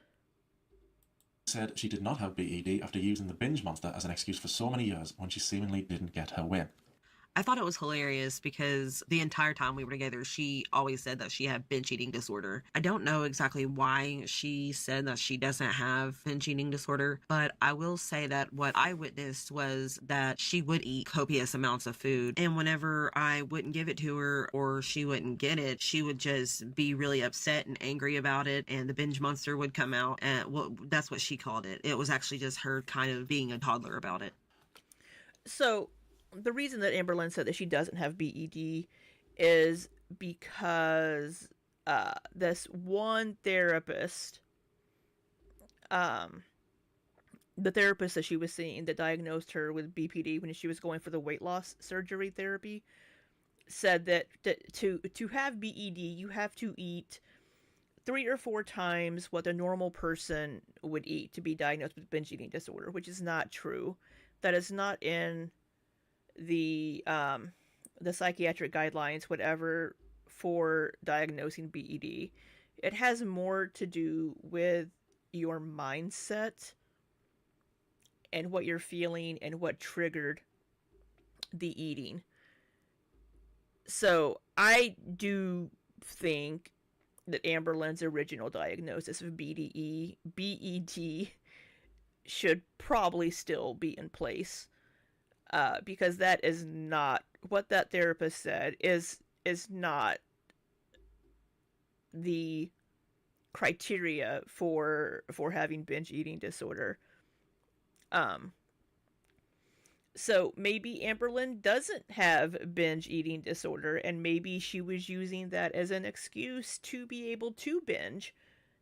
Said she did not have BED after using the binge monster as an excuse for so many years when she seemingly didn't get her win. I thought it was hilarious because the entire time we were together, she always said that she had binge eating disorder. I don't know exactly why she said that she doesn't have binge eating disorder, but I will say that what I witnessed was that she would eat copious amounts of food. And whenever I wouldn't give it to her or she wouldn't get it, she would just be really upset and angry about it. And the binge monster would come out. And well, that's what she called it. It was actually just her kind of being a toddler about it. So the reason that Amberlynn said that she doesn't have BED is because this one therapist, the therapist that she was seeing that diagnosed her with BPD when she was going for the weight loss surgery therapy, said that to have BED, you have to eat 3 or 4 times what a normal person would eat to be diagnosed with binge eating disorder, which is not true. That is not in the psychiatric guidelines, whatever, for diagnosing BED. It has more to do with your mindset and what you're feeling and what triggered the eating. So I do think that Amberlynn's original diagnosis of BED should probably still be in place. Because that is not what that therapist said is not the criteria for having binge eating disorder. So maybe Amberlynn doesn't have binge eating disorder, and maybe she was using that as an excuse to be able to binge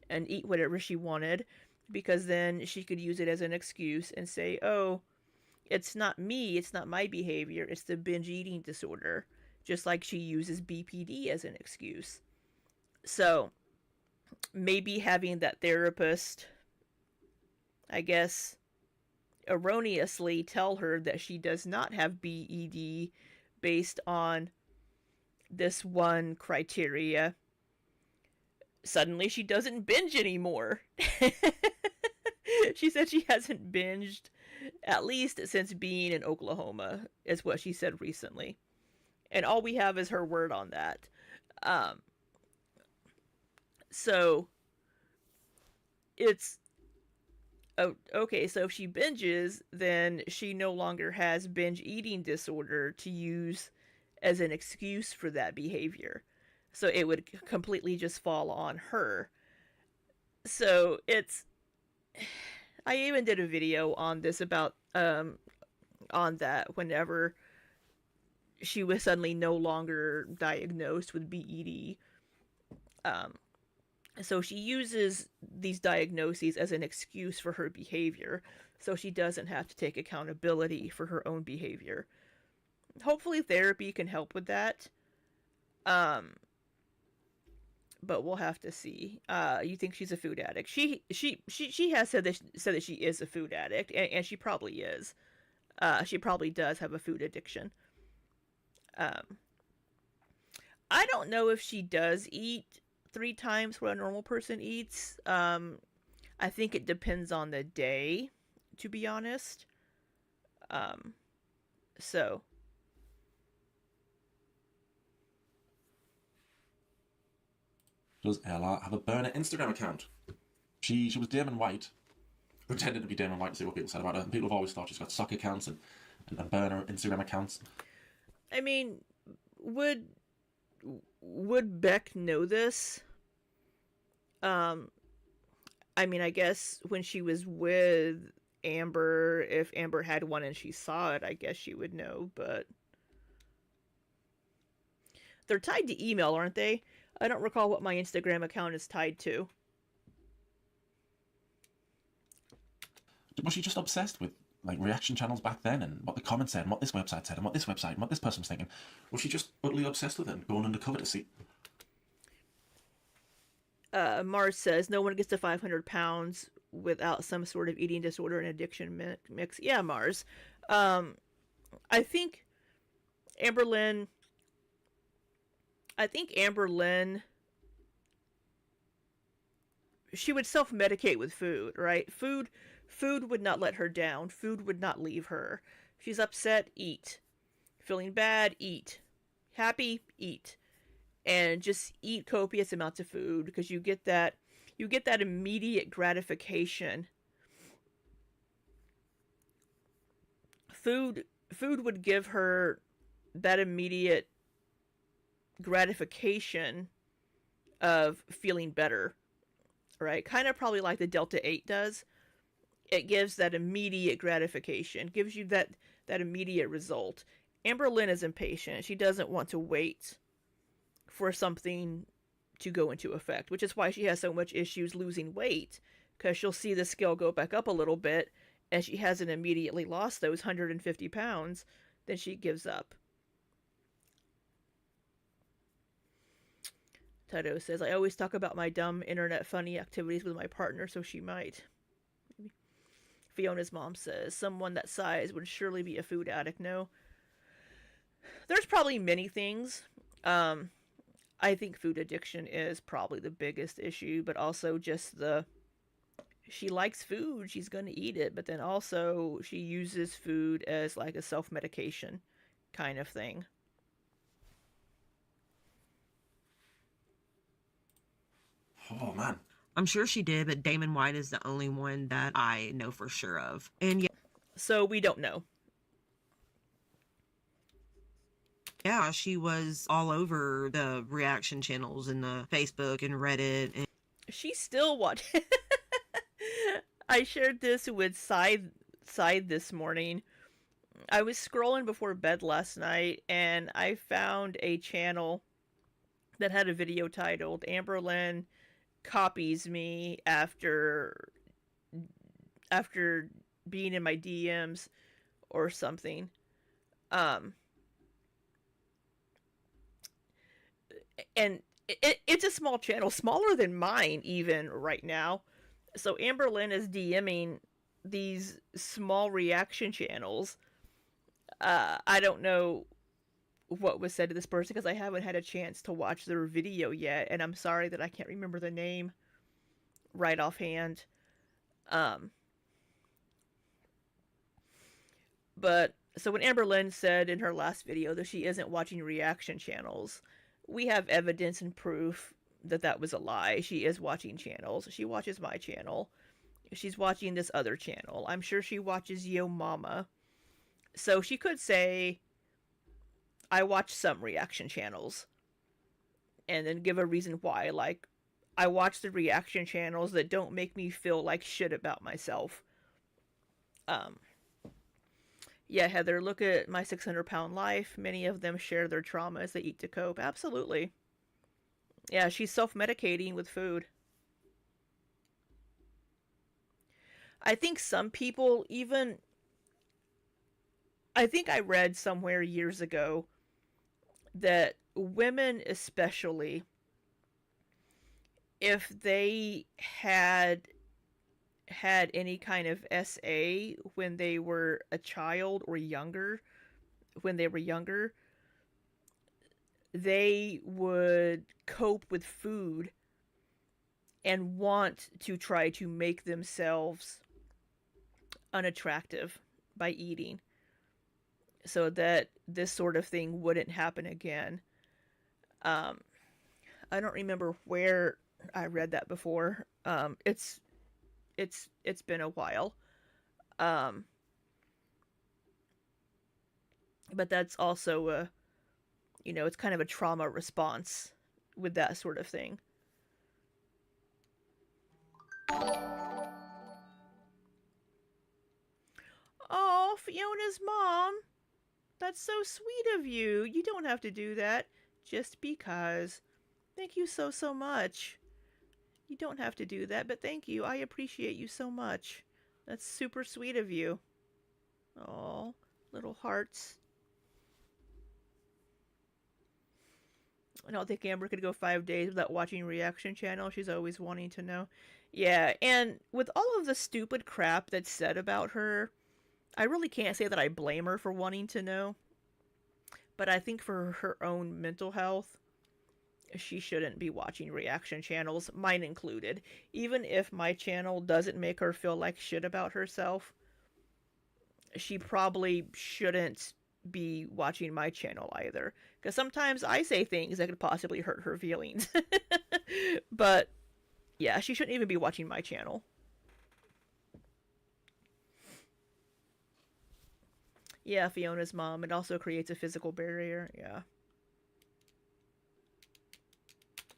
and eat whatever she wanted, because then she could use it as an excuse and say, oh, it's not me, it's not my behavior, it's the binge eating disorder. Just like she uses BPD as an excuse. So, maybe having that therapist, I guess, erroneously tell her that she does not have BED based on this one criteria, suddenly she doesn't binge anymore. She said she hasn't binged at least since being in Oklahoma, is what she said recently. And all we have is her word on that. Um, so it's okay. So if she binges, then she no longer has binge eating disorder to use as an excuse for that behavior. So it would completely just fall on her. So it's. I even did a video on this about on that whenever she was suddenly no longer diagnosed with BED. Um, so she uses these diagnoses as an excuse for her behavior, so she doesn't have to take accountability for her own behavior. Hopefully, therapy can help with that. But we'll have to see. You think she's a food addict? She has said that she is a food addict, and she probably is. She probably does have a food addiction. I don't know if she does eat 3 times what a normal person eats. I think it depends on the day, to be honest. So. Does Ella have a burner Instagram account? She was Damon White, pretended to be Damon White to see what people said about her. And people have always thought she's got suck accounts and burner Instagram accounts. I mean, would Beck know this? I mean, I guess when she was with Amber, if Amber had one and she saw it, I guess she would know, but they're tied to email, aren't they? I don't recall what my Instagram account is tied to. Was she just obsessed with like reaction channels back then and what the comments said and what this website said and what this website and what this person was thinking? Was she just utterly obsessed with it and going undercover to see? Mars says no one gets to 500 pounds without some sort of eating disorder and addiction mix. Yeah, Mars. I think Amber Lynn, she would self-medicate with food, right? Food would not let her down. Food would not leave her. She's upset, eat. Feeling bad, eat. Happy, eat. And just eat copious amounts of food because you get that immediate gratification. Food would give her that immediate gratification of feeling better, right? Kind of probably like the Delta 8 does. It gives that immediate gratification, gives you that immediate result. Amber Lynn is impatient. She doesn't want to wait for something to go into effect, which is why she has so much issues losing weight, because she'll see the scale go back up a little bit and she hasn't immediately lost those 150 pounds, then she gives up. Tato says, I always talk about my dumb internet funny activities with my partner, so she might. Maybe. Fiona's mom says, someone that size would surely be a food addict. No. There's probably many things. I think food addiction is probably the biggest issue, but also just she likes food, she's going to eat it, but then also she uses food as like a self-medication kind of thing. Oh, man. I'm sure she did, but Damon White is the only one that I know for sure of. And so we don't know. Yeah, she was all over the reaction channels and the Facebook and Reddit. And she still watches. I shared this with Side this morning. I was scrolling before bed last night, and I found a channel that had a video titled Amber Lynn copies me after being in my DMs or something. And it's a small channel, smaller than mine even right now. So Amber Lynn is DMing these small reaction channels. I don't know what was said to this person because I haven't had a chance to watch their video yet, and I'm sorry that I can't remember the name right offhand. But so when Amberlynn said in her last video that she isn't watching reaction channels, we have evidence and proof that that was a lie. She is watching channels. She watches my channel. She's watching this other channel. I'm sure she watches Yo Mama. So she could say, I watch some reaction channels. And then give a reason why. Like, I watch the reaction channels that don't make me feel like shit about myself. Yeah, Heather, look at my 600-pound life. Many of them share their trauma as they eat to cope. Absolutely. Yeah, she's self-medicating with food. I think some people even... I think I read somewhere years ago that women especially, if they had any kind of SA when they were a child or younger, they would cope with food and want to try to make themselves unattractive by eating so that this sort of thing wouldn't happen again. I don't remember where I read that before. It's been a while. But that's also it's kind of a trauma response with that sort of thing. Oh, Fiona's mom. That's so sweet of you. You don't have to do that just because. Thank you so much. You don't have to do that, but thank you. I appreciate you so much. That's super sweet of you. Oh, little hearts. I don't think Amber could go 5 days without watching reaction channel. She's always wanting to know. Yeah, and with all of the stupid crap that's said about her, I really can't say that I blame her for wanting to know. But I think for her own mental health, she shouldn't be watching reaction channels, mine included. Even if my channel doesn't make her feel like shit about herself, she probably shouldn't be watching my channel either. Because sometimes I say things that could possibly hurt her feelings. But, yeah, she shouldn't even be watching my channel. Yeah, Fiona's mom. It also creates a physical barrier, yeah.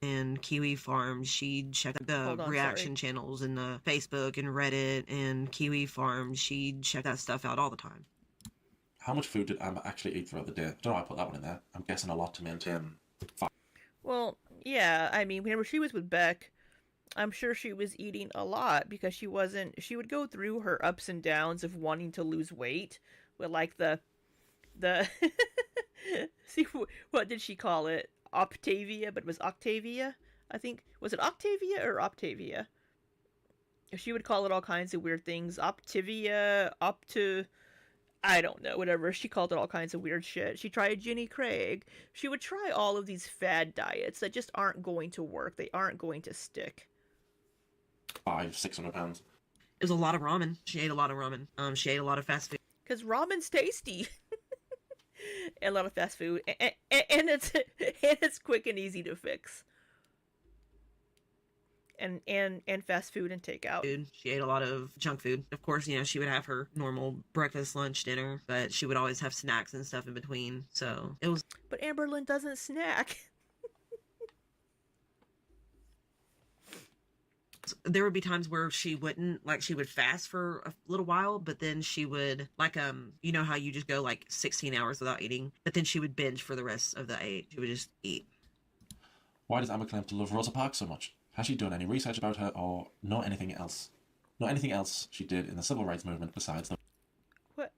And Kiwi Farm, she'd check the reaction channels in the Facebook and Reddit, and Kiwi Farm, she'd check that stuff out all the time. How much food did Amber actually eat throughout the day? I don't know why I put that one in there. I'm guessing a lot to maintain. Well, yeah, I mean, whenever she was with Beck, I'm sure she was eating a lot because she would go through her ups and downs of wanting to lose weight with like the see, what did she call it? Octavia, but it was Octavia, I think. Was it Octavia or Optavia? She would call it all kinds of weird things. Optivia, I don't know, whatever. She called it all kinds of weird shit. She tried Jenny Craig. She would try all of these fad diets that just aren't going to work. They aren't going to stick. 500-600 pounds. It was a lot of ramen. She ate a lot of ramen. She ate a lot of fast food. Because ramen's tasty. And a lot of fast food. And it's quick and easy to fix. And fast food and takeout. She ate a lot of junk food. Of course, she would have her normal breakfast, lunch, dinner, but she would always have snacks and stuff in between. So it was. But Amberlynn doesn't snack. There would be times where she wouldn't, like, she would fast for a little while, but then she would, like, you know how you just go like 16 hours without eating, but then she would binge for the rest of the 8. She would just eat. Why does Amber claim to love Rosa Parks so much? Has she done any research about her or know anything else? Know anything else she did in the civil rights movement besides the... What?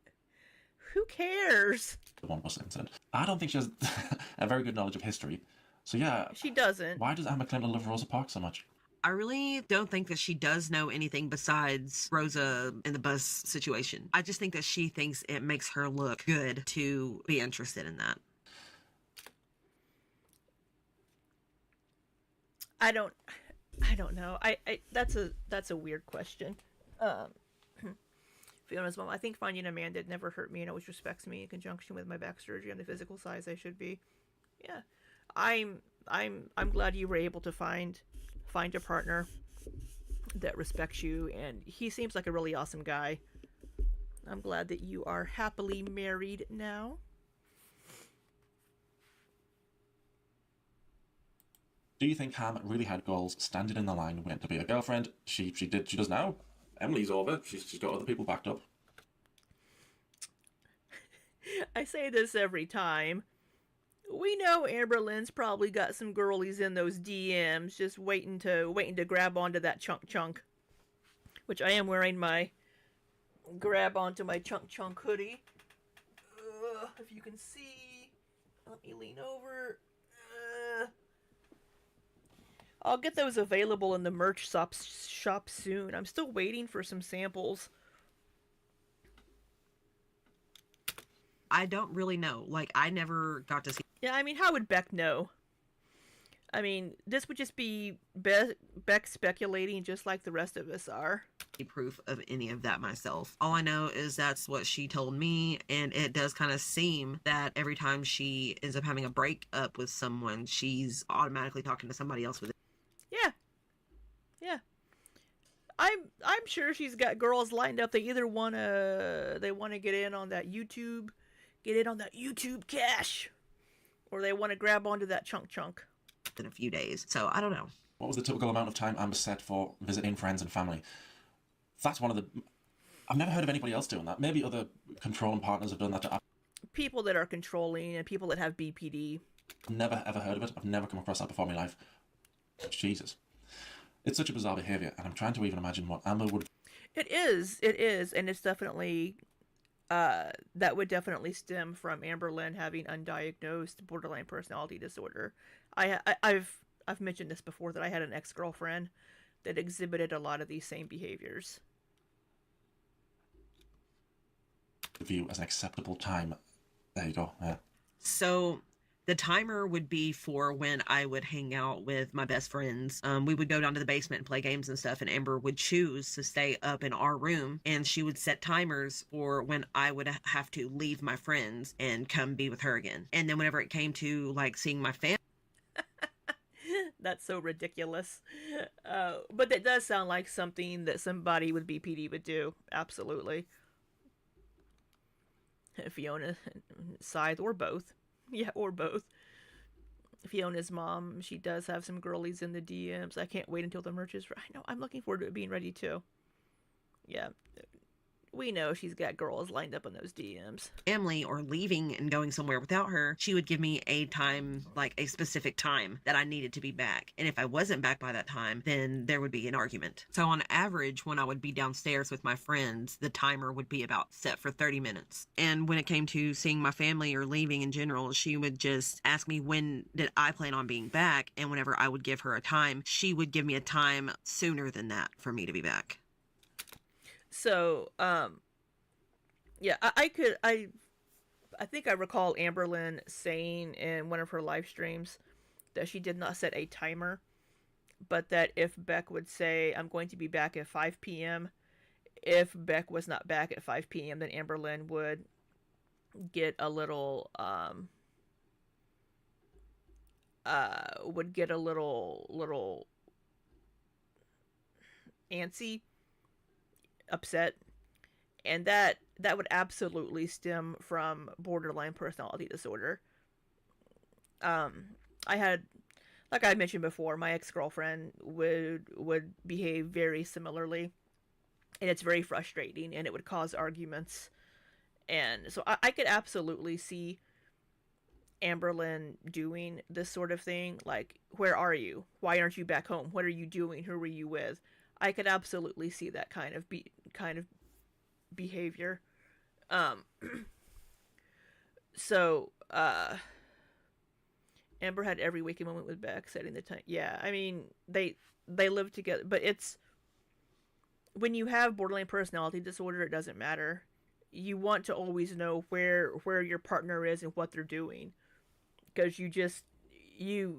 Who cares? The one bus incident. I don't think she has a very good knowledge of history. So yeah. She doesn't. Why does Amber claim to love Rosa Parks so much? I really don't think that she does know anything besides Rosa in the bus situation. I just think that she thinks it makes her look good to be interested in that. I don't know. I that's a weird question. Fiona's mom. I think finding a man that never hurt me and always respects me in conjunction with my back surgery and the physical size I should be. Yeah, I'm glad you were able to find a partner that respects you, and he seems like a really awesome guy. I'm glad that you are happily married now. Do you think Ham really had goals standing in the line waiting to be a girlfriend? She does now. Emily's over. She's got other people backed up. I say this every time. We know Amberlynn's probably got some girlies in those DMs just waiting to grab onto that chunk. Which I am wearing my grab onto my chunk hoodie. If you can see, let me lean over. I'll get those available in the merch shop soon. I'm still waiting for some samples. I don't really know. Like, I never got to see. Yeah, I mean, how would Beck know? I mean, this would just be Beck speculating just like the rest of us are. Proof of any of that myself. All I know is that's what she told me, and it does kind of seem that every time she ends up having a breakup with someone, she's automatically talking to somebody else with it. Yeah. I'm sure she's got girls lined up. They either wanna get in on that YouTube cash, or they want to grab onto that chunk. In a few days. So I don't know. What was the typical amount of time Amber set for visiting friends and family? That's one of the... I've never heard of anybody else doing that. Maybe other controlling partners have done that to... People that are controlling and people that have BPD. I've never ever heard of it. I've never come across that before in my life. Jesus. It's such a bizarre behaviour, and I'm trying to even imagine what Amber would... It is, and it's definitely... that would definitely stem from Amberlynn having undiagnosed borderline personality disorder. I've mentioned this before, that I had an ex-girlfriend that exhibited a lot of these same behaviors. View as an acceptable time. There you go. Yeah. So the timer would be for when I would hang out with my best friends. We would go down to the basement and play games and stuff, and Amber would choose to stay up in our room, and she would set timers for when I would have to leave my friends and come be with her again. And then whenever it came to like seeing my family, That's so ridiculous. But that does sound like something that somebody with BPD would do. Absolutely. Fiona, Scythe, or both. Yeah, or both. Fiona's mom, she does have some girlies in the DMs. I can't wait until the merch is... I know, I'm looking forward to it being ready too. Yeah. We know she's got girls lined up in those DMs. Family, or leaving and going somewhere without her, she would give me a time, like a specific time that I needed to be back. And if I wasn't back by that time, then there would be an argument. So on average, when I would be downstairs with my friends, the timer would be about set for 30 minutes. And when it came to seeing my family or leaving in general, she would just ask me when did I plan on being back. And whenever I would give her a time, she would give me a time sooner than that for me to be back. So, yeah, I think I recall Amberlynn saying in one of her live streams that she did not set a timer, but that if Beck would say, I'm going to be back at 5 p.m., if Beck was not back at 5 p.m., then Amberlynn would get a little, antsy, upset, and that would absolutely stem from borderline personality disorder. I had, like I mentioned before, my ex-girlfriend would behave very similarly, and it's very frustrating, and it would cause arguments. And so I could absolutely see Amberlynn doing this sort of thing, like, where are you? Why aren't you back home? What are you doing? Who were you with? I could absolutely see that kind of behavior. So Amber had every waking moment with Beck, setting the time. Yeah, I mean, they live together, but it's when you have borderline personality disorder, it doesn't matter. You want to always know where your partner is and what they're doing, because you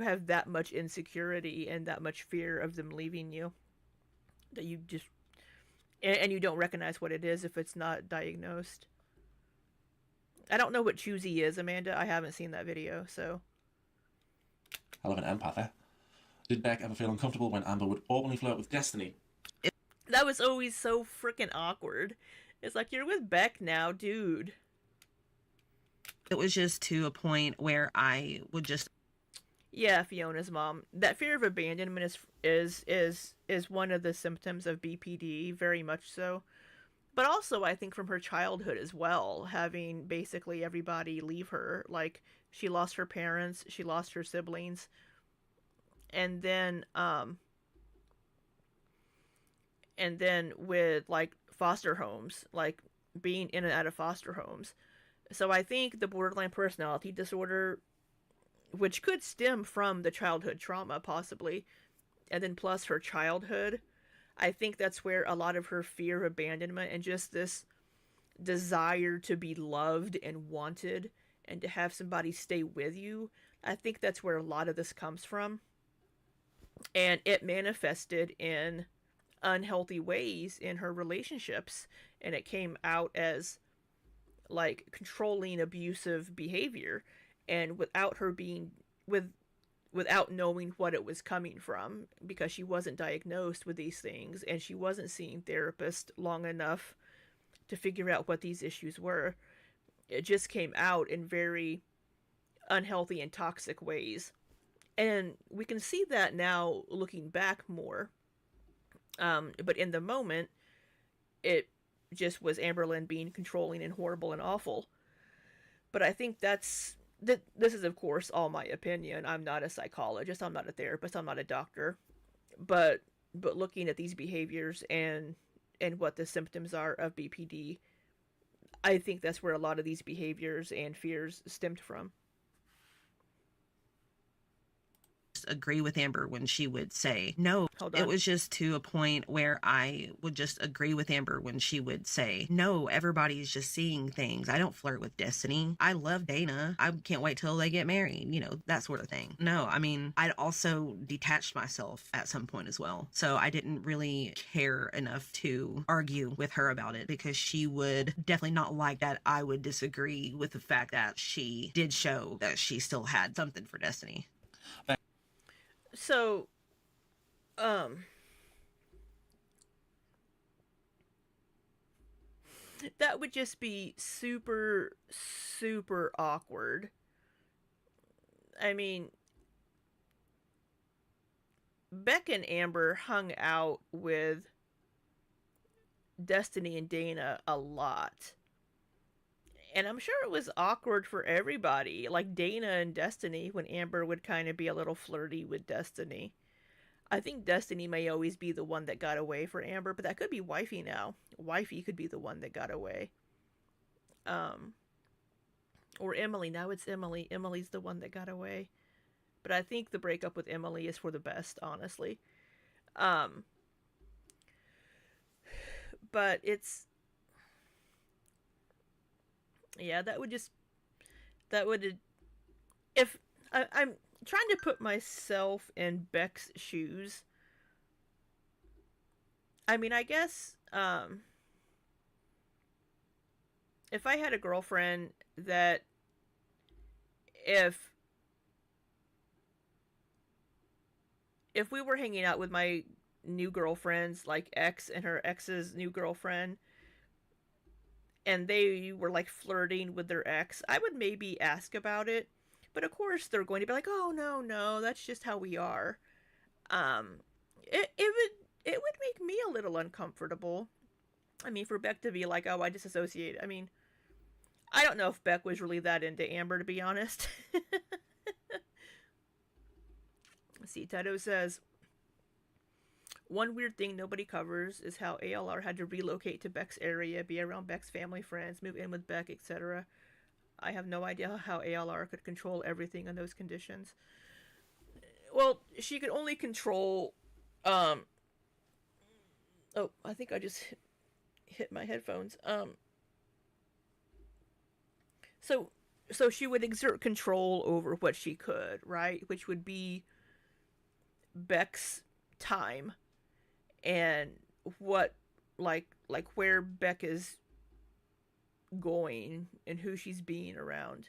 have that much insecurity and that much fear of them leaving you, that and you don't recognize what it is if it's not diagnosed. I don't know what choosy is, Amanda. I haven't seen that video, so. I love an empath, eh? Did Beck ever feel uncomfortable when Amber would openly flirt with Destiny? That was always so freaking awkward. It's like, you're with Beck now, dude. It was just to a point where I would just... Yeah, Fiona's mom. That fear of abandonment is one of the symptoms of BPD, very much so. But also, I think from her childhood as well, having basically everybody leave her. Like, she lost her parents, she lost her siblings, and then with, like, foster homes, like, being in and out of foster homes. So I think the borderline personality disorder, which could stem from the childhood trauma, possibly, and then plus her childhood, I think that's where a lot of her fear of abandonment and just this desire to be loved and wanted and to have somebody stay with you, I think that's where a lot of this comes from. And it manifested in unhealthy ways in her relationships, and it came out as like controlling, abusive behavior, and without her being without knowing what it was coming from, because she wasn't diagnosed with these things and she wasn't seeing therapists long enough to figure out what these issues were. It just came out in very unhealthy and toxic ways. And we can see that now looking back more. But in the moment, it just was Amberlynn being controlling and horrible and awful. But I think this is, of course, all my opinion. I'm not a psychologist, I'm not a therapist, I'm not a doctor. But looking at these behaviors and what the symptoms are of BPD, I think that's where a lot of these behaviors and fears stemmed from. Agree with Amber when she would say no. It was just to a point where I would just agree with Amber when she would say, no, everybody's just seeing things. I don't flirt with Destiny. I love Dana. I can't wait till they get married, you know, that sort of thing. No, I mean, I'd also detached myself at some point as well. So I didn't really care enough to argue with her about it, because she would definitely not like that I would disagree with the fact that she did show that she still had something for Destiny. So, that would just be super, super awkward. I mean, Beck and Amber hung out with Destiny and Dana a lot. And I'm sure it was awkward for everybody, like Dana and Destiny, when Amber would kind of be a little flirty with Destiny. I think Destiny may always be the one that got away for Amber, but that could be Wifey now. Wifey could be the one that got away. Or Emily. Now it's Emily. Emily's the one that got away. But I think the breakup with Emily is for the best, honestly. But it's... Yeah, that would... If... I'm trying to put myself in Beck's shoes. I mean, I guess, if I had a girlfriend that... If we were hanging out with my new girlfriends, like ex and her ex's new girlfriend, and they were like flirting with their ex, I would maybe ask about it. But of course they're going to be like, oh no, that's just how we are. It would make me a little uncomfortable. I mean, for Beck to be like, oh, I disassociate. I mean, I don't know if Beck was really that into Amber, to be honest. Let's see, Tato says, one weird thing nobody covers is how ALR had to relocate to Beck's area, be around Beck's family, friends, move in with Beck, etc. I have no idea how ALR could control everything in those conditions. Well, she could only control... Oh, I think I just hit my headphones. So she would exert control over what she could, right? Which would be Beck's time and what like where Beck is going and who she's being around.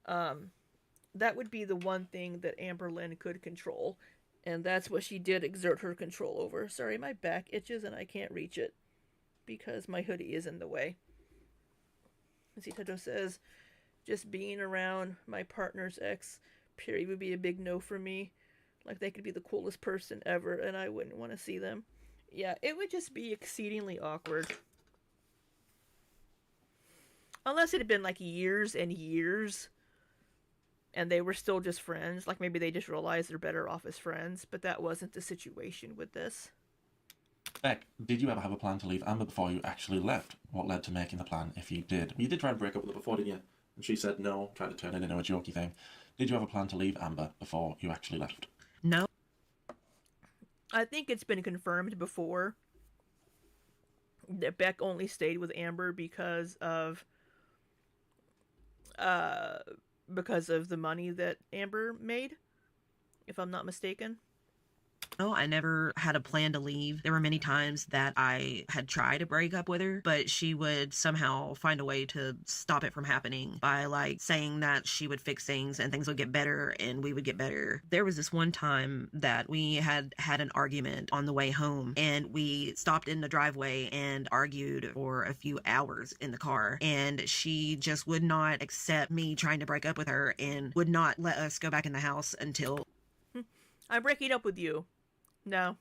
That would be the one thing that Amberlynn could control, and that's what she did exert her control over. Sorry, my back itches and I can't reach it because my hoodie is in the way. Toto says, just being around my partner's ex, period, would be a big no for me. Like, they could be the coolest person ever, and I wouldn't want to see them. Yeah, it would just be exceedingly awkward. Unless it had been, like, years and years, and they were still just friends. Like, maybe they just realized they're better off as friends, but that wasn't the situation with this. Beck, did you ever have a plan to leave Amber before you actually left? What led to making the plan if you did? You did try and break up with her before, didn't you? And she said no, tried to turn it into a jokey thing. Did you have a plan to leave Amber before you actually left? No. I think it's been confirmed before that Beck only stayed with Amber because of the money that Amber made, if I'm not mistaken. No, I never had a plan to leave. There were many times that I had tried to break up with her, but she would somehow find a way to stop it from happening by like saying that she would fix things and things would get better and we would get better. There was this one time that we had an argument on the way home and we stopped in the driveway and argued for a few hours in the car, and she just would not accept me trying to break up with her and would not let us go back in the house until I'm breaking up with you. No.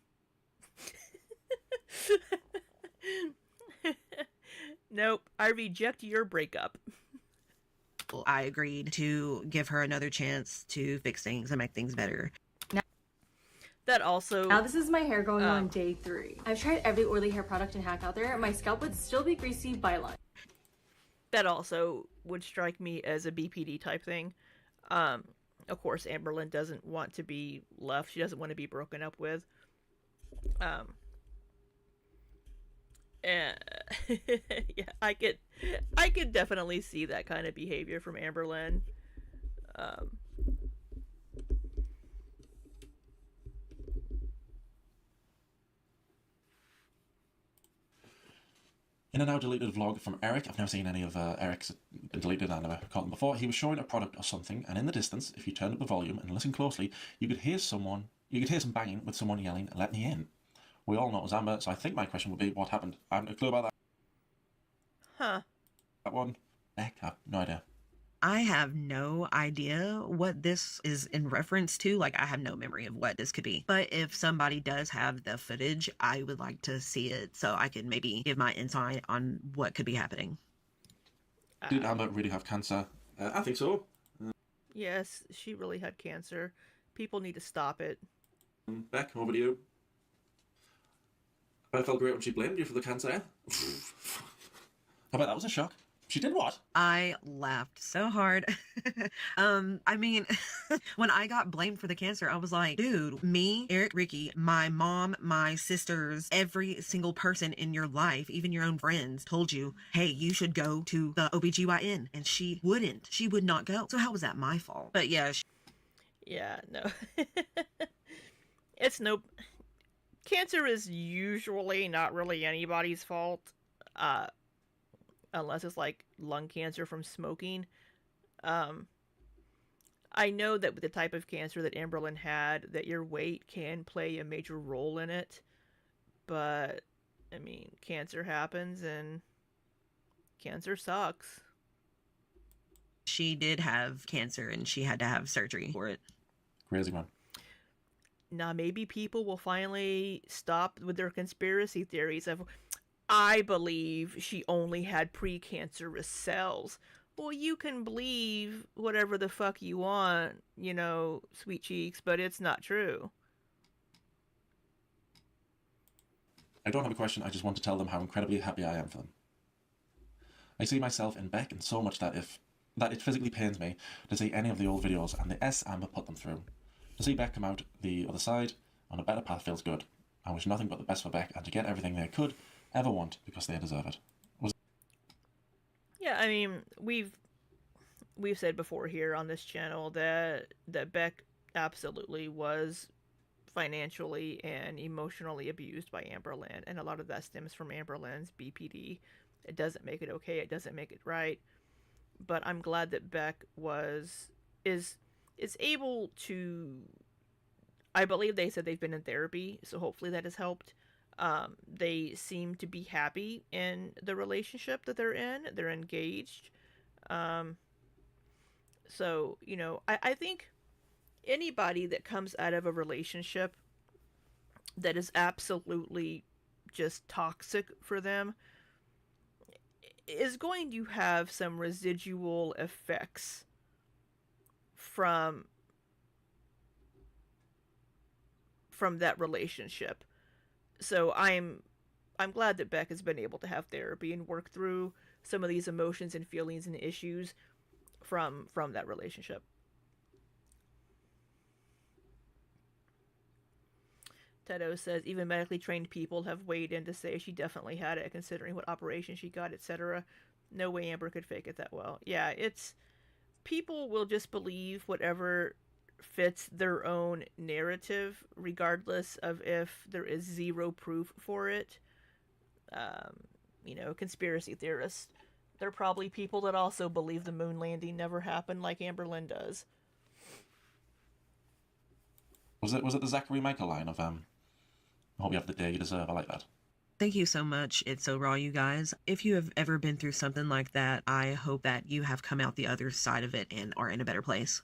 Nope, I reject your breakup. I agreed to give her another chance to fix things and make things better. That also... Now this is my hair going on day 3. I've tried every oily hair product and hack out there. My scalp would still be greasy by lunch. That also would strike me as a BPD type thing. Of course, Amberlynn doesn't want to be left. She doesn't want to be broken up with. Yeah, I could definitely see that kind of behavior from Amberlynn. In a now deleted vlog from Eric, I've never seen any of Eric's deleted, I never caught them before. He was showing a product or something, and in the distance, if you turned up the volume and listened closely, you could hear some banging with someone yelling, "Let me in." We all know it was Amber, so I think my question would be, what happened? I haven't a clue about that. Huh. That one? Beck? I have no idea. I have no idea what this is in reference to. Like, I have no memory of what this could be. But if somebody does have the footage, I would like to see it so I can maybe give my insight on what could be happening. Did Amber really have cancer? I think so. Yes, she really had cancer. People need to stop it. Beck, over to you. I bet it felt great when she blamed you for the cancer. I bet that was a shock. She did what? I laughed so hard. I mean, when I got blamed for the cancer, I was like, dude, me, Eric, Ricky, my mom, my sisters, every single person in your life, even your own friends, told you, hey, you should go to the OBGYN. And she wouldn't. She would not go. So how was that my fault? But yeah. Yeah, no. It's no... Cancer is usually not really anybody's fault. Unless it's like lung cancer from smoking. I know that with the type of cancer that Amberlynn had, that your weight can play a major role in it. But, I mean, cancer happens and cancer sucks. She did have cancer and she had to have surgery for it. Crazy one. Now, maybe people will finally stop with their conspiracy theories of, I believe she only had precancerous cells. Well, you can believe whatever the fuck you want, you know, sweet cheeks, but it's not true. I don't have a question, I just want to tell them how incredibly happy I am for them. I see myself in Beck in so much that it physically pains me to see any of the old videos and the S Amber put them through. To see Beck come out the other side on a better path feels good. I wish nothing but the best for Beck and to get everything they could ever want because they deserve it. Yeah, I mean, we've said before here on this channel that Beck absolutely was financially and emotionally abused by Amberlynn, and a lot of that stems from Amberlynn's BPD. It doesn't make it okay. It doesn't make it right. But I'm glad that Beck is able to. I believe they said they've been in therapy, so hopefully that has helped. They seem to be happy in the relationship that they're in. They're engaged. So, I think anybody that comes out of a relationship that is absolutely just toxic for them is going to have some residual effects from that relationship. So I'm glad that Beck has been able to have therapy and work through some of these emotions and feelings and issues from that relationship. Tedo says even medically trained people have weighed in to say she definitely had it, considering what operation she got, etc. No way Amber could fake it that well. Yeah, it's people will just believe whatever fits their own narrative, regardless of if there is zero proof for it. Conspiracy theorists. There are probably people that also believe the moon landing never happened, like Amberlynn does. Was it the Zachary Michael line of I hope you have the day you deserve? I like that. Thank you so much. It's so raw, you guys. If you have ever been through something like that, I hope that you have come out the other side of it and are in a better place.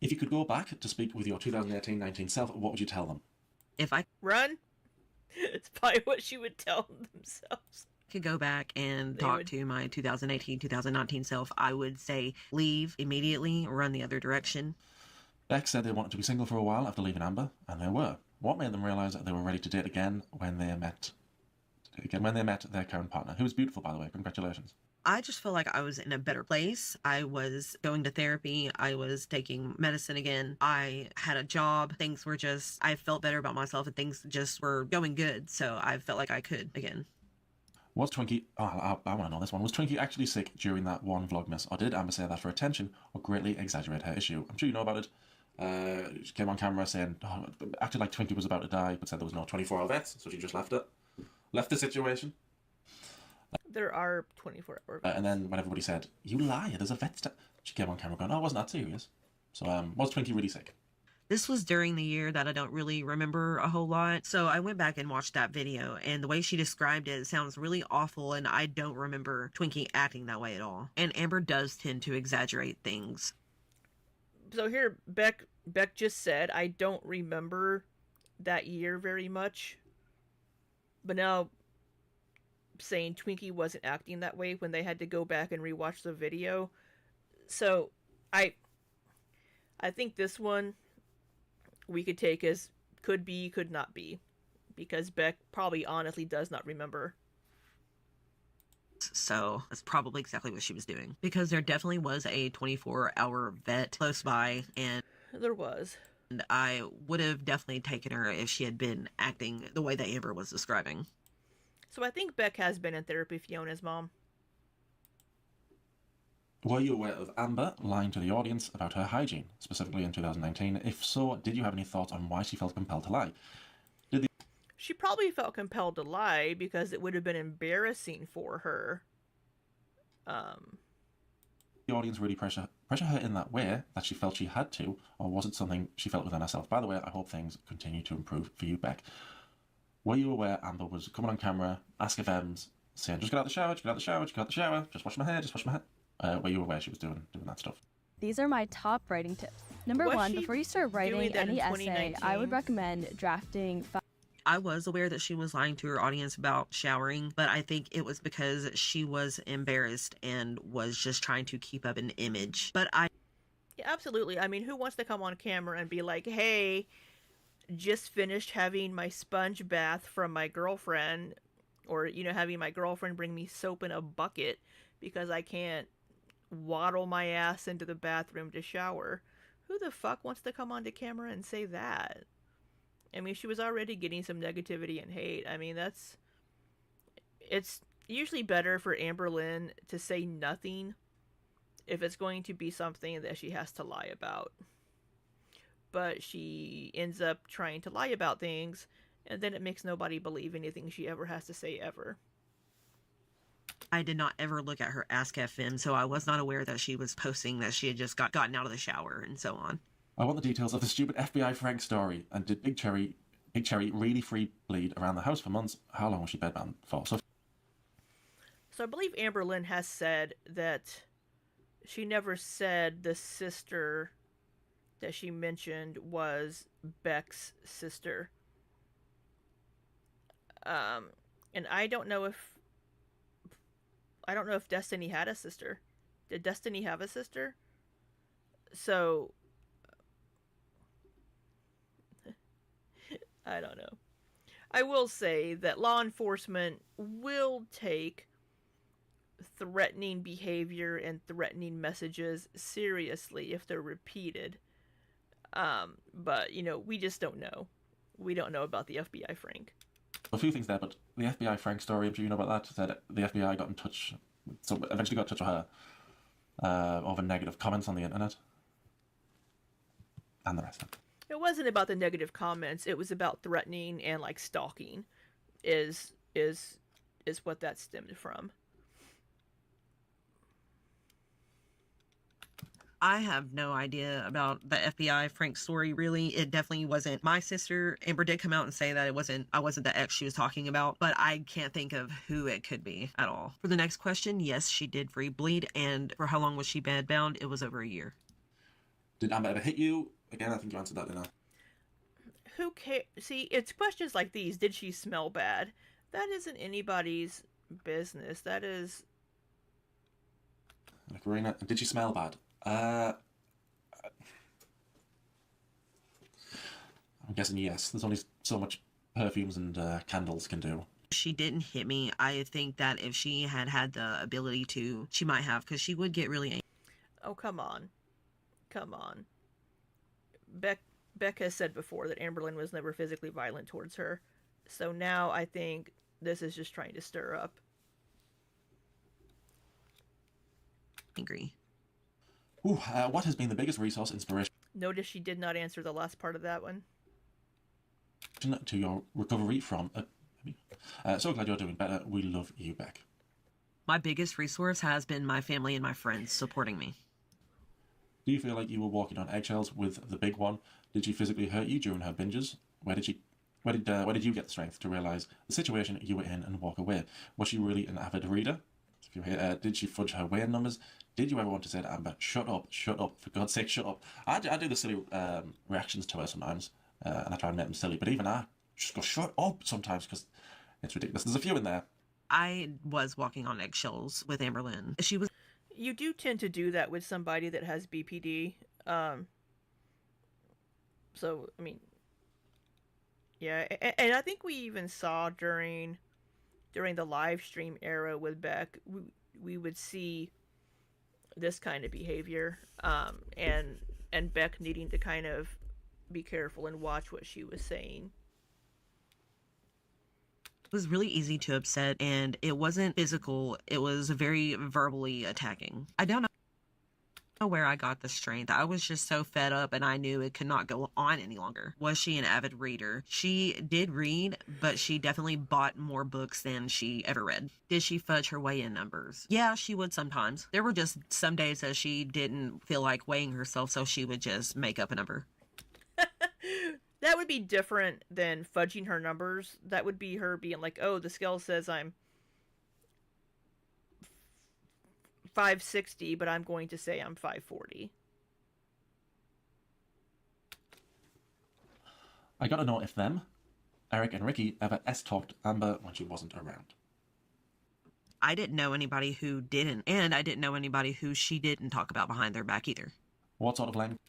If you could go back to speak with your 2018-19 self, what would you tell them? If I Run? It's probably what she would tell themselves. could go back and talk to my 2018-2019 self, I would say leave immediately, run the other direction. Beck said they wanted to be single for a while after leaving Amber, and they were. What made them realise that they were ready to date again when they met their current partner, who was beautiful, by the way. Congratulations. I just feel like I was in a better place. I was going to therapy. I was taking medicine again. I had a job. Things were just, I felt better about myself and things just were going good. So I felt like I could again. Was Twinkie, I want to know this one, was Twinkie actually sick during that one Vlogmas, or did Amber say that for attention or greatly exaggerate her issue? I'm sure you know about it. She came on camera saying, acted like Twinkie was about to die, but said there was no 24-hour vets, so she just left the situation. There are 24-hour vets. And then when everybody said, you lie, there's a vet, she came on camera going, oh, it wasn't that serious. So was Twinkie really sick? This was during the year that I don't really remember a whole lot. So I went back and watched that video, and the way she described it sounds really awful, and I don't remember Twinkie acting that way at all. And Amber does tend to exaggerate things. So here, Beck just said, I don't remember that year very much. But now saying Twinkie wasn't acting that way when they had to go back and rewatch the video. So I think this one we could take as could be, could not be. Because Beck probably honestly does not remember. So that's probably exactly what she was doing. Because there definitely was a 24-hour vet close by, and there was. And I would have definitely taken her if she had been acting the way that Amber was describing. So I think Beck has been in therapy, Fiona's mom. Were you aware of Amber lying to the audience about her hygiene, specifically in 2019? If so, did you have any thoughts on why she felt compelled to lie? She probably felt compelled to lie because it would have been embarrassing for her. The audience really pressure her in that way that she felt she had to, or was it something she felt within herself? By the way, I hope things continue to improve for you, Beck. Were you aware Amber was coming on camera, asking Ems, saying, just get out the shower, just get out the shower, just get out the shower, just wash my hair, just wash my hair? Were you aware she was doing that stuff? These are my top writing tips. Number one, before you start writing any essay, I would recommend drafting. I was aware that she was lying to her audience about showering, but I think it was because she was embarrassed and was just trying to keep up an image. Yeah, absolutely. I mean, who wants to come on camera and be like, hey, just finished having my sponge bath from my girlfriend, or, having my girlfriend bring me soap in a bucket because I can't waddle my ass into the bathroom to shower. Who the fuck wants to come onto camera and say that? I mean, she was already getting some negativity and hate. I mean, it's usually better for Amberlynn to say nothing if it's going to be something that she has to lie about. but she ends up trying to lie about things, and then it makes nobody believe anything she ever has to say ever. I did not ever look at her Ask FM, so I was not aware that she was posting that she had just gotten out of the shower and so on. I want the details of the stupid FBI Frank story. And did Big Cherry really free bleed around the house for months? How long was she bedbound for? So I believe Amberlynn has said that she never said the sister that she mentioned was Beck's sister. And I don't know if Destiny had a sister. Did Destiny have a sister? So I don't know. I will say that law enforcement will take threatening behavior and threatening messages seriously if they're repeated. But, we just don't know. We don't know about the FBI Frank. A few things there, but the FBI Frank story, I'm sure you know about that, said the FBI got in touch, so eventually got in touch with her over negative comments on the internet. And the rest of it. It wasn't about the negative comments, it was about threatening and, stalking is what that stemmed from. I have no idea about the FBI Frank story, really. It definitely wasn't my sister. Amber did come out and say that I wasn't the ex she was talking about, but I can't think of who it could be at all. For the next question, yes, she did free bleed, and for how long was she bedbound? It was over a year. Did Amber ever hit you? Again, I think you answered that, didn't I? Who cares? See, it's questions like these. Did she smell bad? That isn't anybody's business. That is... Karina, did she smell bad? I'm guessing yes. There's only so much perfumes and candles can do. She didn't hit me. I think that if she had the ability to, she might have, because she would get really angry. Oh, come on. Come on. Beck has said before that Amberlynn was never physically violent towards her. So now I think this is just trying to stir up. Angry. Ooh, what has been the biggest resource inspiration? Notice she did not answer the last part of that one. To your recovery from... so glad you're doing better. We love you, Beck. My biggest resource has been my family and my friends supporting me. Do you feel like you were walking on eggshells with the big one? Did she physically hurt you during her binges? Where did you get the strength to realize the situation you were in and walk away? Was she really an avid reader? If you're here, did she fudge her weighing numbers? Did you ever want to say to Amber, shut up, for God's sake, shut up? I do the silly reactions to her sometimes, and I try and make them silly, but even I just go, shut up sometimes, because it's ridiculous. There's a few in there. I was walking on eggshells with Amberlynn. She was... You do tend to do that with somebody that has BPD. So, I mean, yeah, and I think we even saw during the live stream era with Beck, we would see this kind of behavior, and Beck needing to kind of be careful and watch what she was saying. It was really easy to upset, and it wasn't physical. It was very verbally attacking. I don't know where I got the strength. I was just so fed up, and I knew it could not go on any longer. Was she an avid reader? She did read, but she definitely bought more books than she ever read. Did she fudge her weigh-in numbers? Yeah, she would sometimes. There were just some days that she didn't feel like weighing herself, so she would just make up a number. That would be different than fudging her numbers. That would be her being like, oh, the scale says I'm 560, but I'm going to say I'm 540. I gotta know if them, Eric and Ricky, ever S-talked Amber when she wasn't around. I didn't know anybody who didn't, and I didn't know anybody who she didn't talk about behind their back either. What sort of language?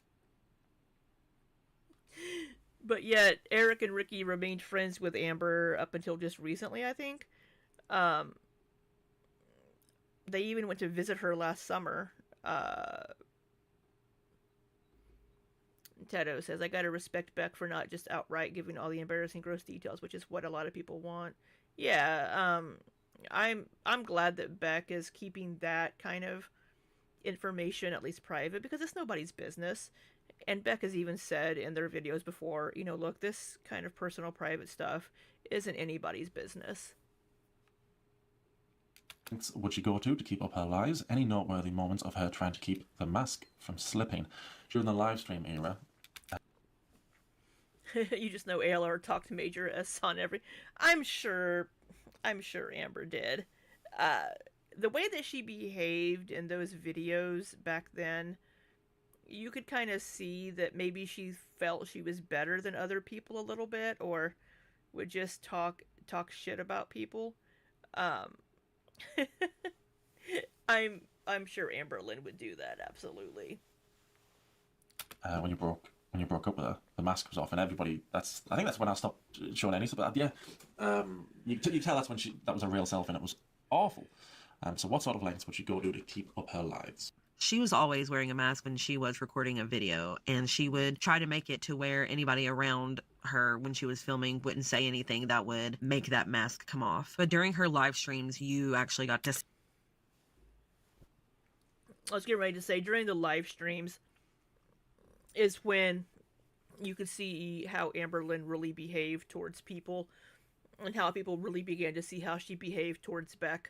But yet, Eric and Ricky remained friends with Amber up until just recently, I think. They even went to visit her last summer. Tedo says, I gotta respect Beck for not just outright giving all the embarrassing gross details, which is what a lot of people want. Yeah, I'm glad that Beck is keeping that kind of information at least private, because it's nobody's business. And Beck has even said in their videos before, you know, look, this kind of personal private stuff isn't anybody's business. Would she go to keep up her lies? Any noteworthy moments of her trying to keep the mask from slipping during the live stream era? You just know ALR talked Major S on every... I'm sure Amber did. The way that she behaved in those videos back then, you could kind of see that maybe she felt she was better than other people a little bit, or would just talk shit about people. I'm sure Amber Lynn would do that, absolutely. When you broke up with her, the mask was off, and everybody. I think that's when I stopped showing any stuff. But yeah, you tell that's when that was her real self, and it was awful. So what sort of lengths would she go to keep up her lies? She was always wearing a mask when she was recording a video, and she would try to make it to where anybody around her when she was filming wouldn't say anything that would make that mask come off. But during her live streams, you actually got to... I was getting ready to say, during the live streams is when you could see how Amber Lynn really behaved towards people, and how people really began to see how she behaved towards Beck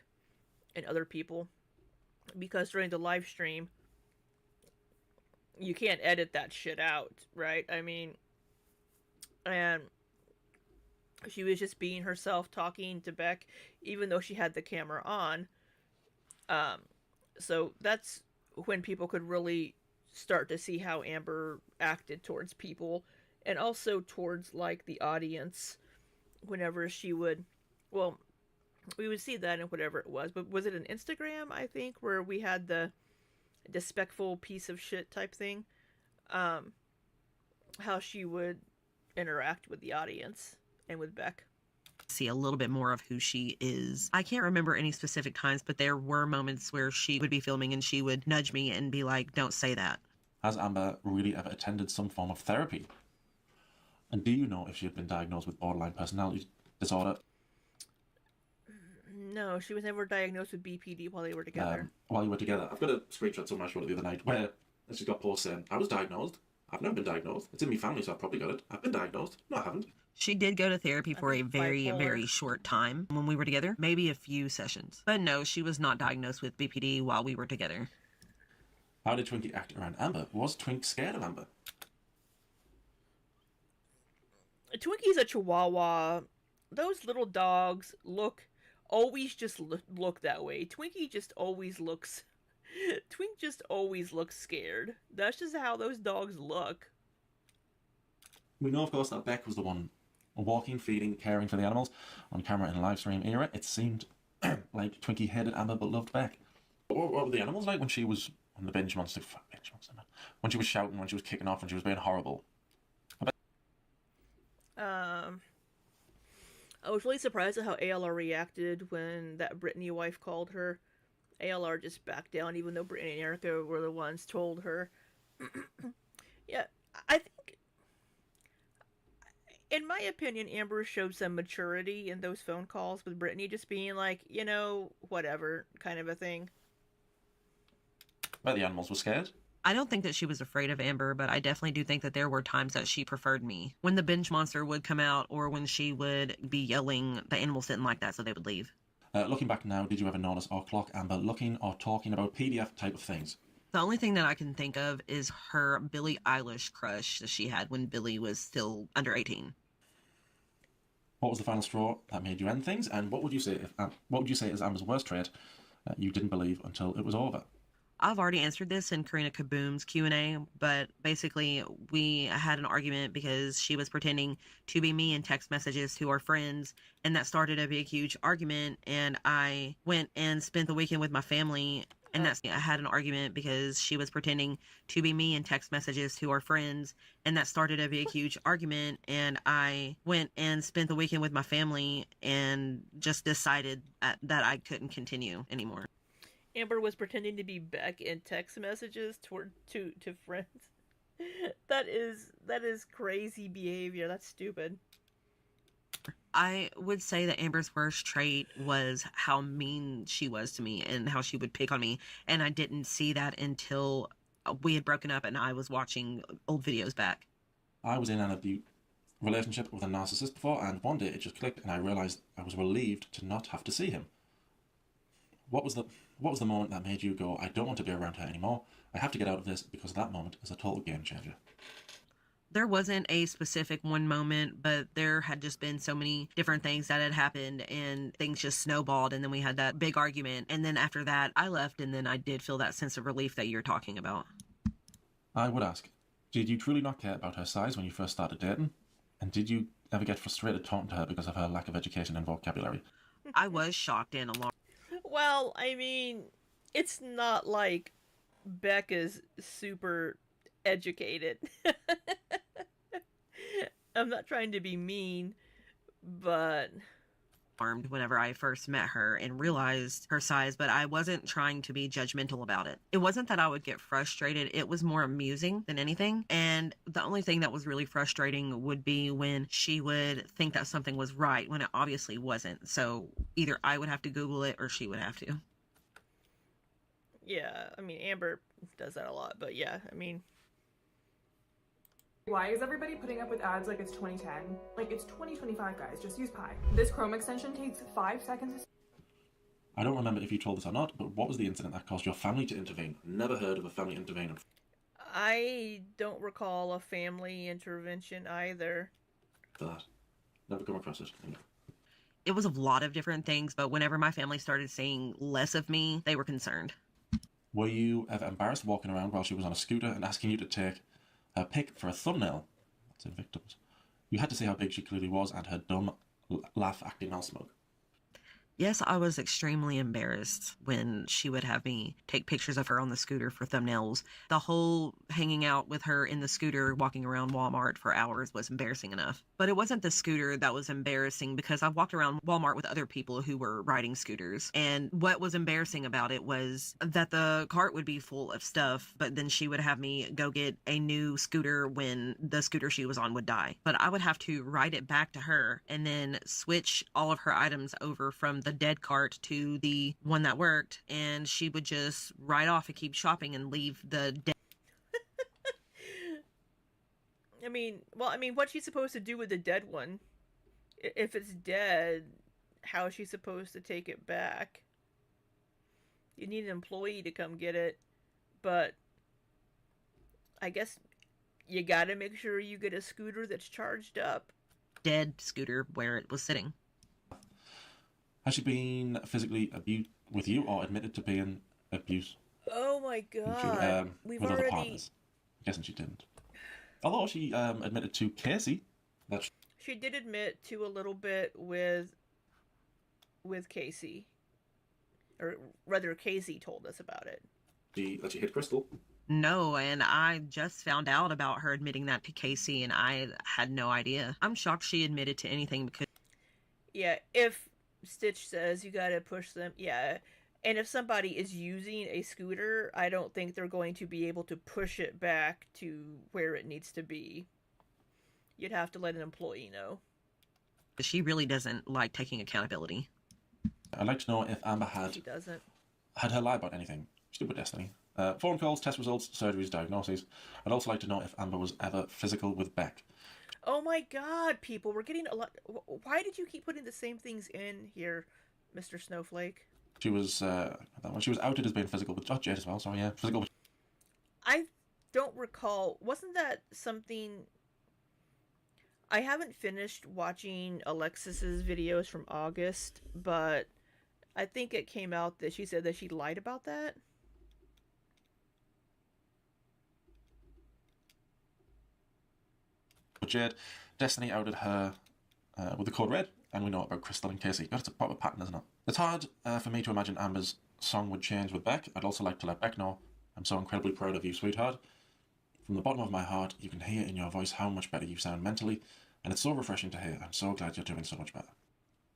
and other people. Because during the live stream, you can't edit that shit out, right? I mean, and she was just being herself, talking to Beck, even though she had the camera on. So that's when people could really start to see how Amber acted towards people, and also towards, like, the audience, whenever she would, well, we would see that in whatever it was, but was it an Instagram, I think, where we had the despectful piece of shit type thing? How she would interact with the audience and with Beck. See a little bit more of who she is. I can't remember any specific times, but there were moments where she would be filming and she would nudge me and be like, don't say that. Has Amber really ever attended some form of therapy? And do you know if she had been diagnosed with borderline personality disorder? No, she was never diagnosed with BPD while they were together. While you were together. I've got a screenshot somewhere I showed it the other night where she's got posts saying, I was diagnosed. I've never been diagnosed. It's in my family, so I've probably got it. I've been diagnosed. No, I haven't. She did go to therapy for a very, very short time when we were together. Maybe a few sessions. But no, she was not diagnosed with BPD while we were together. How did Twinkie act around Amber? Was Twink scared of Amber? Twinkie's a Chihuahua. Those little dogs always just look that way. Twinkie just always looks... Twink just always looks scared. That's just how those dogs look. We know, of course, that Beck was the one walking, feeding, caring for the animals on camera in a live stream era. It seemed like Twinkie hated Amber but loved Beck. What were the animals like when she was on the binge monster? When she was shouting, when she was kicking off, when she was being horrible? I was really surprised at how ALR reacted when that Brittany wife called her. ALR just backed down, even though Brittany and Erica were the ones told her. Yeah, I think, in my opinion, Amber showed some maturity in those phone calls with Brittany, just being like, you know, whatever, kind of a thing. But the animals were scared. I don't think that she was afraid of Amber, but I definitely do think that there were times that she preferred me. When the binge monster would come out, or when she would be yelling, the animals didn't like that, so they would leave. Looking back now, did you ever notice or clock Amber looking or talking about PDF type of things? The only thing that I can think of is her Billie Eilish crush that she had when Billie was still under 18. What was the final straw that made you end things, and what would you say is Amber's worst trait you didn't believe until it was over? I've already answered this in Karina Kaboom's Q&A, but basically we had an argument because she was pretending to be me in text messages to our friends, and that started a big, huge argument, and I went and spent the weekend with my family, and I had an argument because she was pretending to be me in text messages to our friends, and that started a big, huge argument, and I went and spent the weekend with my family and just decided that I couldn't continue anymore. Amber was pretending to be Beck in text messages to friends. That is crazy behavior. That's stupid. I would say that Amber's worst trait was how mean she was to me and how she would pick on me. And I didn't see that until we had broken up and I was watching old videos back. I was in an abuse relationship with a narcissist before, and one day it just clicked and I realised I was relieved to not have to see him. What was the moment that made you go, I don't want to be around her anymore. I have to get out of this, because that moment is a total game changer. There wasn't a specific one moment, but there had just been so many different things that had happened and things just snowballed, and then we had that big argument, and then after that I left, and then I did feel that sense of relief that you're talking about. I would ask, did you truly not care about her size when you first started dating? And did you ever get frustrated talking to her because of her lack of education and vocabulary? I was shocked and alarmed. Well, I mean, it's not like Beck is super educated. I'm not trying to be mean, but... whenever I first met her and realized her size, but I wasn't trying to be judgmental about it. It wasn't that I would get frustrated, it was more amusing than anything. And the only thing that was really frustrating would be when she would think that something was right when it obviously wasn't. So either I would have to Google it or she would have to. Yeah, I mean, Amber does that a lot, but yeah, I mean... Why is everybody putting up with ads like it's 2010? Like, it's 2025, guys. Just use Pi. This Chrome extension takes 5 seconds. I don't remember if you told us or not, but what was the incident that caused your family to intervene? Never heard of a family intervening. I don't recall a family intervention either. That. Never come across it. It was a lot of different things, but whenever my family started seeing less of me, they were concerned. Were you ever embarrassed walking around while she was on a scooter and asking you to take her pic for a thumbnail? That's in victims. You had to see how big she clearly was and her dumb laugh acting all smug. Yes, I was extremely embarrassed when she would have me take pictures of her on the scooter for thumbnails. The whole hanging out with her in the scooter, walking around Walmart for hours was embarrassing enough. But it wasn't the scooter that was embarrassing, because I walked around Walmart with other people who were riding scooters. And what was embarrassing about it was that the cart would be full of stuff, but then she would have me go get a new scooter when the scooter she was on would die. But I would have to ride it back to her and then switch all of her items over from the dead cart to the one that worked, and she would just ride off and keep shopping and leave the dead. I mean, what's she supposed to do with the dead one? If it's dead, how is she supposed to take it back? You need an employee to come get it, but I guess you gotta make sure you get a scooter that's charged up. Dead scooter where it was sitting. Has she been physically abused with you or admitted to being abused? Oh my god. With other partners? I'm guessing she didn't. Although she admitted to Casey that she did admit to a little bit with Casey. Or rather, Casey told us about it. That she hit Crystal. No, and I just found out about her admitting that to Casey, and I had no idea. I'm shocked she admitted to anything because... Yeah, if Stitch says you gotta push them, yeah. And if somebody is using a scooter, I don't think they're going to be able to push it back to where it needs to be. You'd have to let an employee know. She really doesn't like taking accountability. I'd like to know if Amber had her lie about anything. She did with Destiny. Phone calls, test results, surgeries, diagnoses. I'd also like to know if Amber was ever physical with Beck. Oh my god, people, we're getting a lot... Why did you keep putting the same things in here, Mr. Snowflake? She was, she was outed as being physical with Jade as well, so yeah, physical with... I don't recall, wasn't that something... I haven't finished watching Alexis's videos from August, but I think it came out that she said that she lied about that. But Jade, Destiny outed her with the code red, and we know about Crystal and Casey. That's a proper pattern, isn't it? It's hard for me to imagine Amber's song would change with Beck. I'd also like to let Beck know I'm so incredibly proud of you, sweetheart. From the bottom of my heart, you can hear in your voice how much better you sound mentally, and it's so refreshing to hear. I'm so glad you're doing so much better.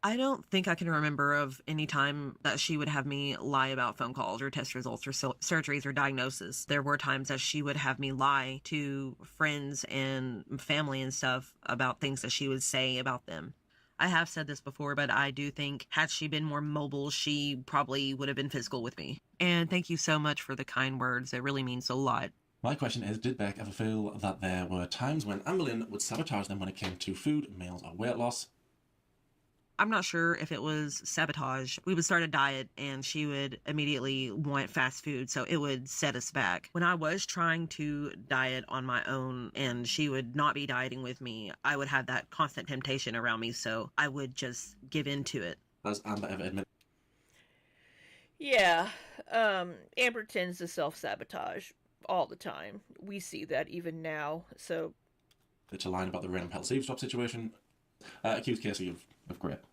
I don't think I can remember of any time that she would have me lie about phone calls or test results or surgeries or diagnosis. There were times that she would have me lie to friends and family and stuff about things that she would say about them. I have said this before, but I do think had she been more mobile, she probably would have been physical with me. And thank you so much for the kind words. It really means a lot. My question is, did Beck ever feel that there were times when Amberlynn would sabotage them when it came to food, meals, or weight loss? I'm not sure if it was sabotage. We would start a diet and she would immediately want fast food, so it would set us back. When I was trying to diet on my own and she would not be dieting with me, I would have that constant temptation around me, so I would just give in to it. Has Amber ever admitted? Yeah, Amber tends to self-sabotage all the time. We see that even now, so... It's a line about the random Pell Save Stop situation. Accused Casey of grape.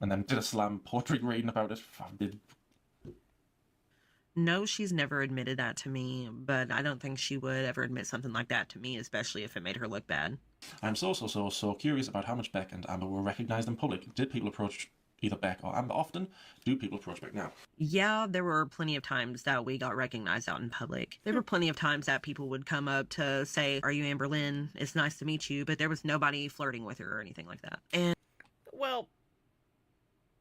And then did a slam poetry reading about it. No, she's never admitted that to me, but I don't think she would ever admit something like that to me, especially if it made her look bad. I'm so curious about how much Beck and Amber were recognized in public. Did people approach either Beck or Amber often? Do people approach Beck now? Yeah, there were plenty of times that we got recognized out in public. There were plenty of times that people would come up to say, "Are you Amberlynn? It's nice to meet you," but there was nobody flirting with her or anything like that. And well,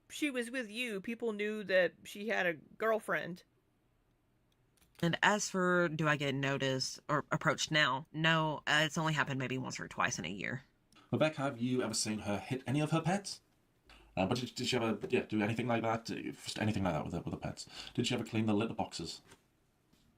she was with you. People knew that she had a girlfriend. And as for do I get noticed or approached now? No, it's only happened maybe once or twice in a year. But Beck, have you ever seen her hit any of her pets? But did she ever do anything like that? Anything like that with the pets? Did she ever clean the litter boxes?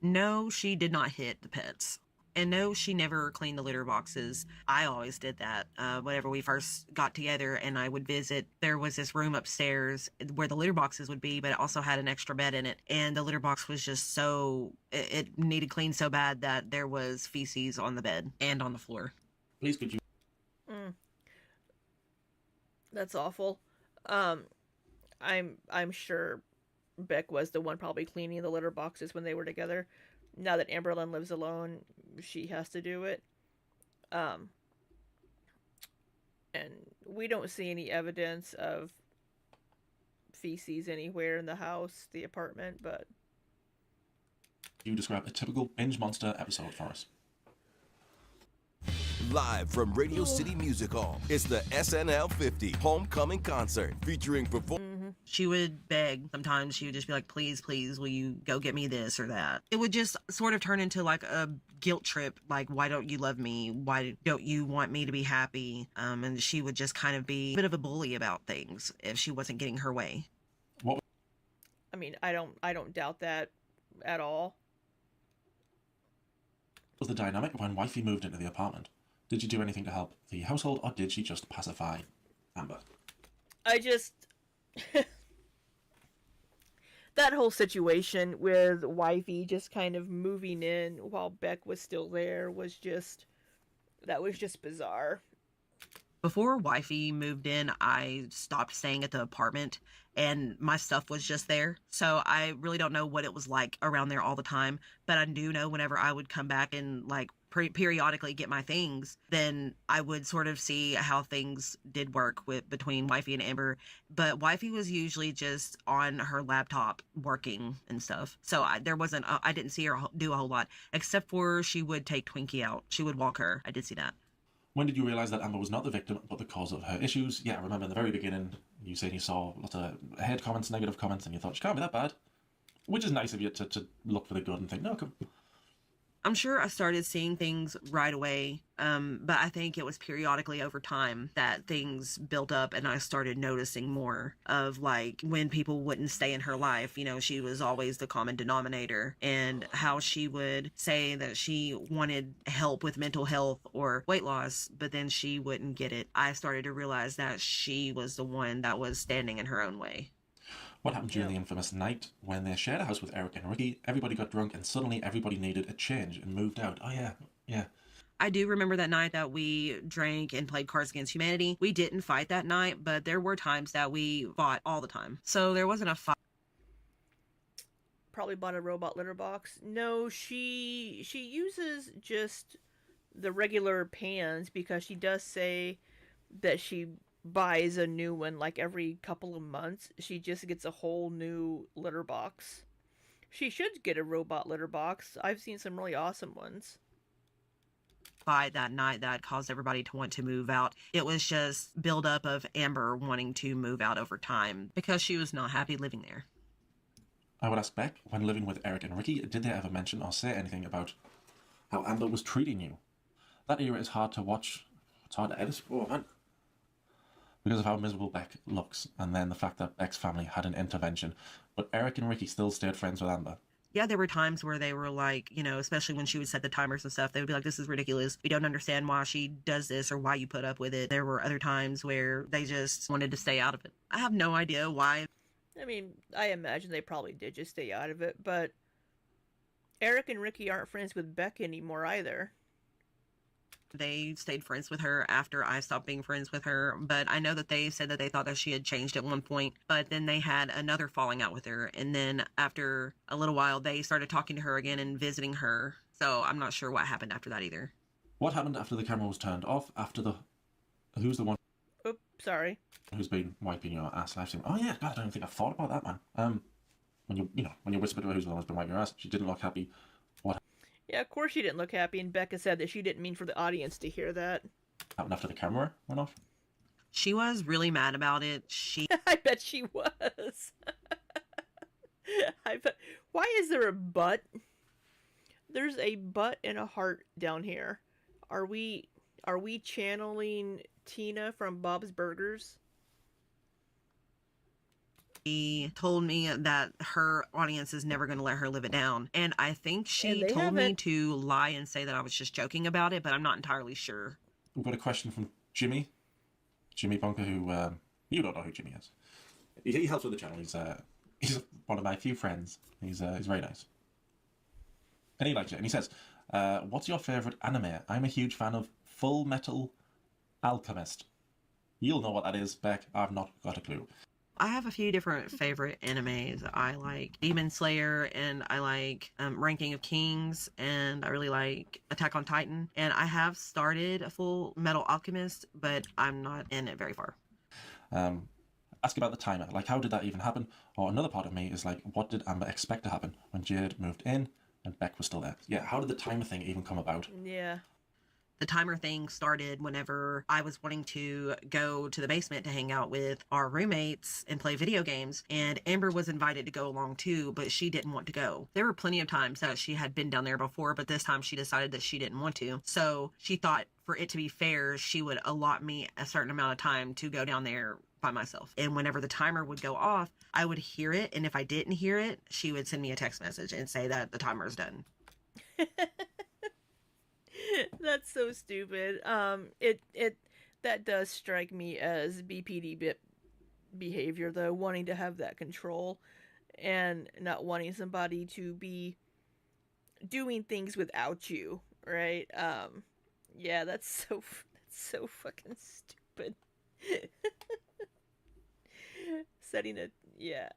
No, she did not hit the pets. And no, she never cleaned the litter boxes. I always did that. Whenever we first got together and I would visit, there was this room upstairs where the litter boxes would be, but it also had an extra bed in it. And the litter box was just it needed cleaned so bad that there was feces on the bed and on the floor. Please could you... That's awful. I'm sure Beck was the one probably cleaning the litter boxes when they were together. Now that Amberlynn lives alone, she has to do it. And we don't see any evidence of feces anywhere in the house, the apartment, but... You describe a typical binge monster episode for us. Live from Radio City Music Hall, it's the SNL 50 Homecoming Concert featuring She would beg. Sometimes she would just be like, "Please, please, will you go get me this or that?" It would just sort of turn into like a guilt trip. Like, why don't you love me? Why don't you want me to be happy? And she would just kind of be a bit of a bully about things if she wasn't getting her way. I mean, I don't doubt that at all. Was the dynamic when Wifey moved into the apartment? Did you do anything to help the household, or did she just pacify Amber? That whole situation with Wifey just kind of moving in while Beck was still there was just bizarre. Before Wifey moved in, I stopped staying at the apartment and my stuff was just there. So I really don't know what it was like around there all the time, but I do know whenever I would come back and like periodically get my things, then I would sort of see how things did work between Wifey and Amber. But Wifey was usually just on her laptop working and stuff. So I didn't see her do a whole lot, except for she would take Twinkie out. She would walk her. I did see that. When did you realise that Amber was not the victim, but the cause of her issues? Yeah, I remember in the very beginning, you said you saw lots of hate comments, negative comments, and you thought, she can't be that bad. Which is nice of you to look for the good and think, no, come. I'm sure I started seeing things right away, but I think it was periodically over time that things built up and I started noticing more of like when people wouldn't stay in her life. You know, she was always the common denominator, and how she would say that she wanted help with mental health or weight loss, but then she wouldn't get it. I started to realize that she was the one that was standing in her own way. What happened during the infamous night when they shared a house with Eric and Ricky? Everybody got drunk and suddenly everybody needed a change and moved out. Oh yeah. I do remember that night that we drank and played Cards Against Humanity. We didn't fight that night, but there were times that we fought all the time. So there wasn't a fight. Probably bought a robot litter box. No, she uses just the regular pans because she does say that she buys a new one like every couple of months. She just gets a whole new litter box. She should get a robot litter box. I've seen some really awesome ones. fight that night that caused everybody to want to move out. It was just buildup of Amber wanting to move out over time because she was not happy living there. I would ask Beck, when living with Eric and Ricky, did they ever mention or say anything about how Amber was treating you? That era is hard to watch. It's hard to edit. Oh, man. Because of how miserable Beck looks, and then the fact that Beck's family had an intervention. But Eric and Ricky still stayed friends with Amber. Yeah, there were times where they were like, you know, especially when she would set the timers and stuff, they would be like, this is ridiculous. We don't understand why she does this or why you put up with it. There were other times where they just wanted to stay out of it. I have no idea why. I mean, I imagine they probably did just stay out of it, but Eric and Ricky aren't friends with Beck anymore either. They stayed friends with her after I stopped being friends with her, but I know that they said that they thought that she had changed at one point, but then they had another falling out with her, and then after a little while, they started talking to her again and visiting her, so I'm not sure what happened after that either. What happened after the camera was turned off? Who's the one... Oops, sorry. Who's been wiping your ass live stream? Oh yeah, God, I don't think I've thought about that, man. When you whisper to her who's the one who's been wiping your ass, she didn't look happy. What Yeah, of course she didn't look happy, and Becca said that she didn't mean for the audience to hear that. happened after the camera went off? She was really mad about it. I bet she was. I bet. Why is there a butt? There's a butt and a heart down here. Are we channeling Tina from Bob's Burgers? She told me that her audience is never going to let her live it down. And I think she told me to lie and say that I was just joking about it, but I'm not entirely sure. We've got a question from Jimmy Bunker, who, you don't know who Jimmy is. He helps with the channel. He's one of my few friends. He's very nice. And he likes it. And he says, what's your favourite anime? I'm a huge fan of Full Metal Alchemist. You'll know what that is, Beck. I've not got a clue. I have a few different favorite animes. I like Demon Slayer, and I like Ranking of Kings, and I really like Attack on Titan. And I have started a Full Metal Alchemist, but I'm not in it very far. Ask about the timer. Like, how did that even happen? Or another part of me is like, what did Amber expect to happen when Jade moved in and Beck was still there? Yeah, how did the timer thing even come about? Yeah. The timer thing started whenever I was wanting to go to the basement to hang out with our roommates and play video games, and Amber was invited to go along too, but she didn't want to go. There were plenty of times that she had been down there before, but this time she decided that she didn't want to. So she thought for it to be fair, she would allot me a certain amount of time to go down there by myself. And whenever the timer would go off, I would hear it, and if I didn't hear it, she would send me a text message and say that the timer is done. That's so stupid. That does strike me as BPD behavior, though, wanting to have that control and not wanting somebody to be doing things without you, right? Yeah, that's so fucking stupid. Yeah.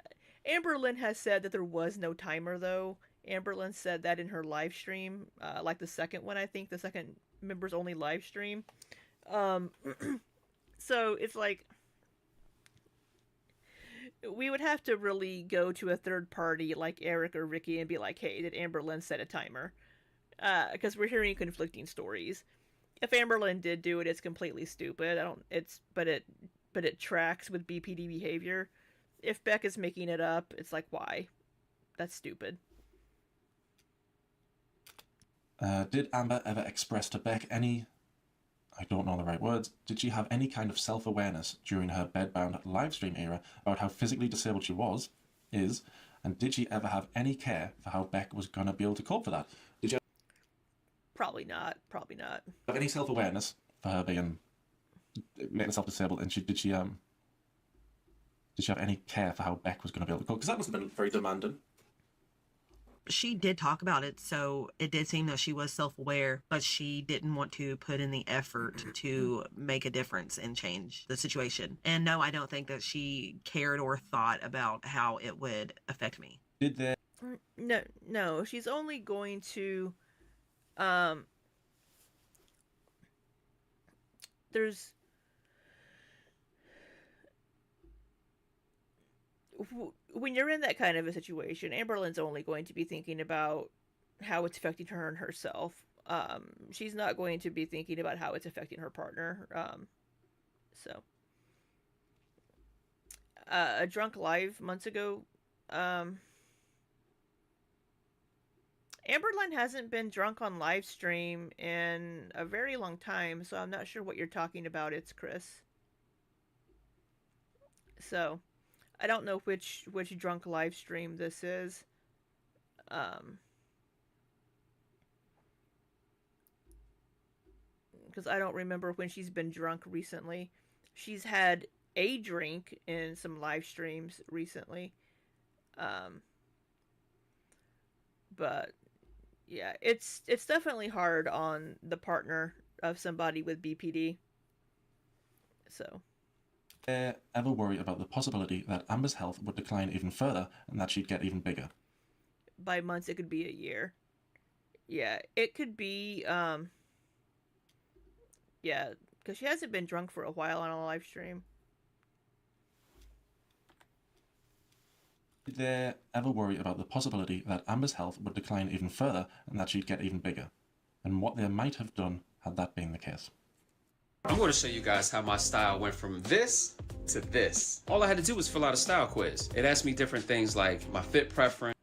Amberlynn has said that there was no timer, though. Amberlynn said that in her live stream, like the second one, I think, the second members only live stream. So it's like, we would have to really go to a third party like Eric or Ricky and be like, hey, did Amberlynn set a timer? Because we're hearing conflicting stories. If Amberlynn did do it, it's completely stupid. But it tracks with BPD behavior. If Beck is making it up, it's like, why? That's stupid. Did Amber ever express to Beck any, I don't know the right words, did she have any kind of self-awareness during her bedbound livestream era about how physically disabled she is, and did she ever have any care for how Beck was going to be able to cope for that? Did she Probably not. have any self-awareness for her making herself disabled, and did she have any care for how Beck was going to be able to cope? Because that must have been very demanding. She did talk about it, so it did seem that she was self-aware, but she didn't want to put in the effort to make a difference and change the situation. And no, I don't think that she cared or thought about how it would affect me. Did they? No, she's only going to, when you're in that kind of a situation, Amberlynn's only going to be thinking about how it's affecting her and herself. she's not going to be thinking about how it's affecting her partner. So a drunk live months ago. Amberlynn hasn't been drunk on live stream in a very long time, so I'm not sure what you're talking about. It's Chris. So I don't know which drunk live stream this is. Because I don't remember when she's been drunk recently. She's had a drink in some live streams recently. But yeah, it's definitely hard on the partner of somebody with BPD. So. Ever worry about the possibility that Amber's health would decline even further and that she'd get even bigger? By months, it could be a year. Yeah, it could be, yeah, because she hasn't been drunk for a while on a live stream. Did they ever worry about the possibility that Amber's health would decline even further and that she'd get even bigger? And what they might have done had that been the case? I'm going to show you guys how my style went from this to this. All I had to do was fill out a style quiz. It asked me different things like my fit preference.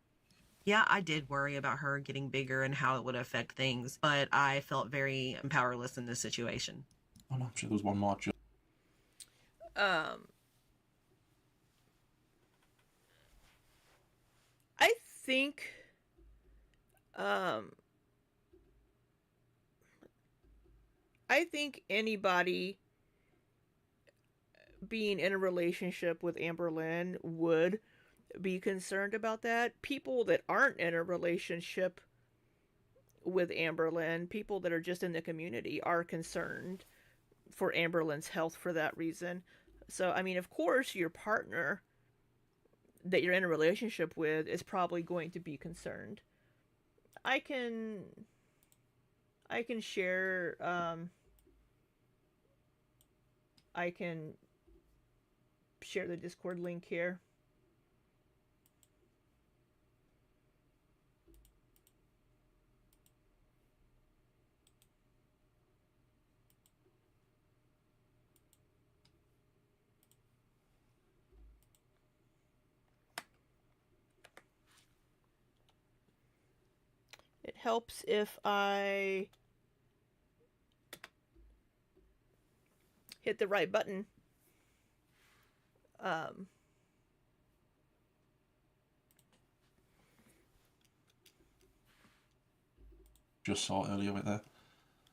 Yeah, I did worry about her getting bigger and how it would affect things, but I felt very powerless in this situation. Oh no, I'm sure there was one more. I think, I think anybody being in a relationship with Amberlynn would be concerned about that. People that aren't in a relationship with Amberlynn, people that are just in the community, are concerned for Amberlynn's health for that reason. So, I mean, of course, your partner that you're in a relationship with is probably going to be concerned. I can share, I can share the Discord link here. It helps if I hit the right button. Just saw earlier right there.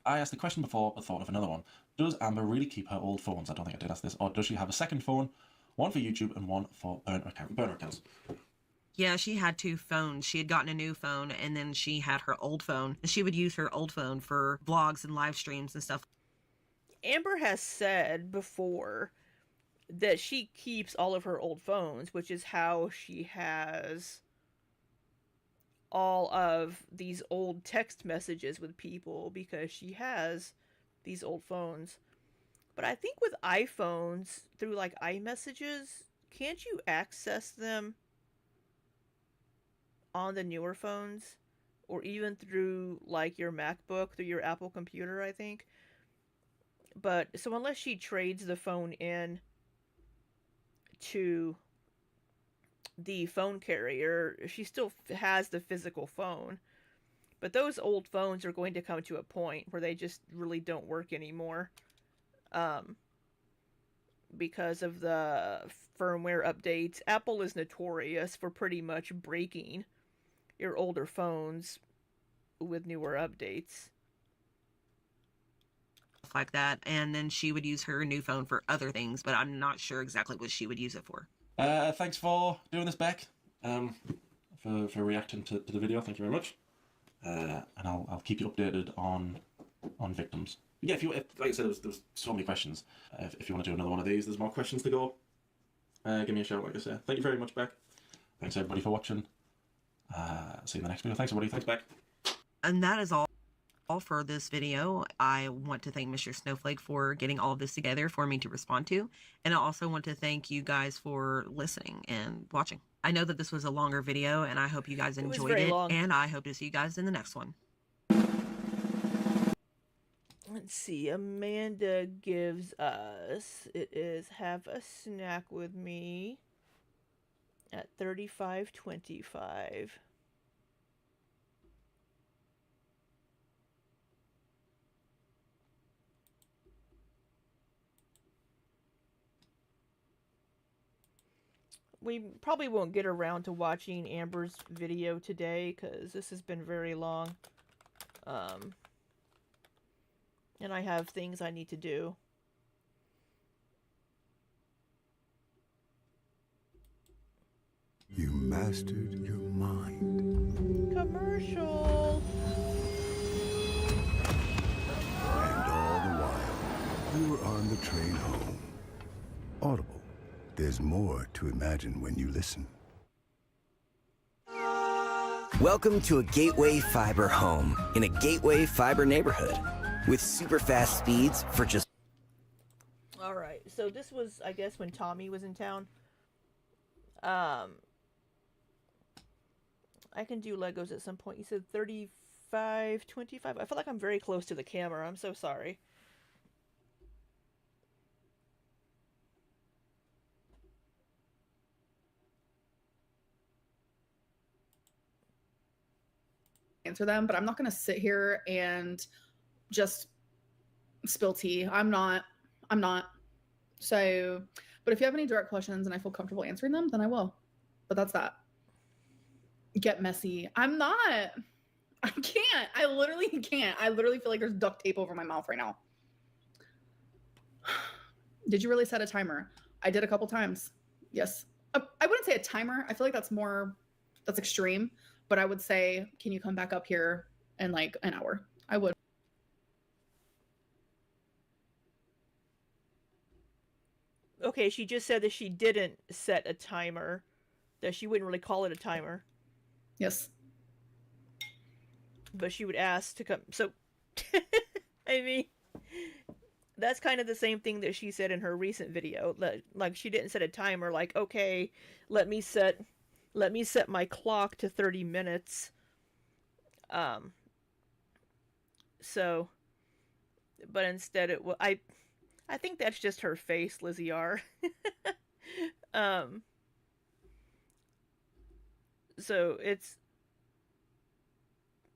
I asked the question before, but thought of another one. Does Amber really keep her old phones? I don't think I did ask this. Or does she have a second phone, one for YouTube and one for burner accounts? Yeah, she had 2 phones. She had gotten a new phone, and then she had her old phone. And she would use her old phone for vlogs and live streams and stuff. Amber has said before that she keeps all of her old phones, which is how she has all of these old text messages with people, because she has these old phones. But I think with iPhones, through like iMessages, can't you access them on the newer phones? Or even through like your MacBook, through your Apple computer, I think. But so unless she trades the phone in to the phone carrier, she still has the physical phone. But those old phones are going to come to a point where they just really don't work anymore. Because of the firmware updates. Apple is notorious for pretty much breaking your older phones with newer updates. Like that, and then she would use her new phone for other things, but I'm not sure exactly what she would use it for. Thanks for doing this, Beck. For reacting to the video. Thank you very much. And I'll keep you updated on victims. But yeah, if like I said, there was so many questions. If you want to do another one of these, there's more questions to go. Give me a shout, like I said. Thank you very much, Beck. Thanks everybody for watching. See you in the next video. Thanks everybody. Thanks, Beck. And that is all for this video. I want to thank Mr. Snowflake for getting all of this together for me to respond to, and I also want to thank you guys for listening and watching. I know that this was a longer video, and I hope you guys enjoyed it, and I hope to see you guys in the next one. Let's see. Amanda gives us, it is have a snack with me at 35.25. We probably won't get around to watching Amber's video today because this has been very long. And I have things I need to do. You mastered your mind. Commercial! And all the while, you were on the train home. Audible. There's more to imagine when you listen. Welcome to a Gateway Fiber home in a Gateway Fiber neighborhood with super fast speeds for just... Alright, so this was, I guess, when Tommy was in town. I can do Legos at some point. You said 35.25. I feel like I'm very close to the camera. I'm so sorry. Answer them, but I'm not going to sit here and just spill tea. I'm not. So, but if you have any direct questions and I feel comfortable answering them, then I will. But that's that. Get messy. I'm not. I can't. I literally can't. I literally feel like there's duct tape over my mouth right now. Did you really set a timer? I did a couple times. Yes. I wouldn't say a timer. I feel like that's extreme. But I would say, can you come back up here in like an hour? I would. Okay, she just said that she didn't set a timer. That she wouldn't really call it a timer. Yes. But she would ask to come. So, I mean, that's kind of the same thing that she said in her recent video. Like, she didn't set a timer. Like, okay, let me set my clock to 30 minutes. So, but instead it was, I think that's just her face, Lizzie R. So it's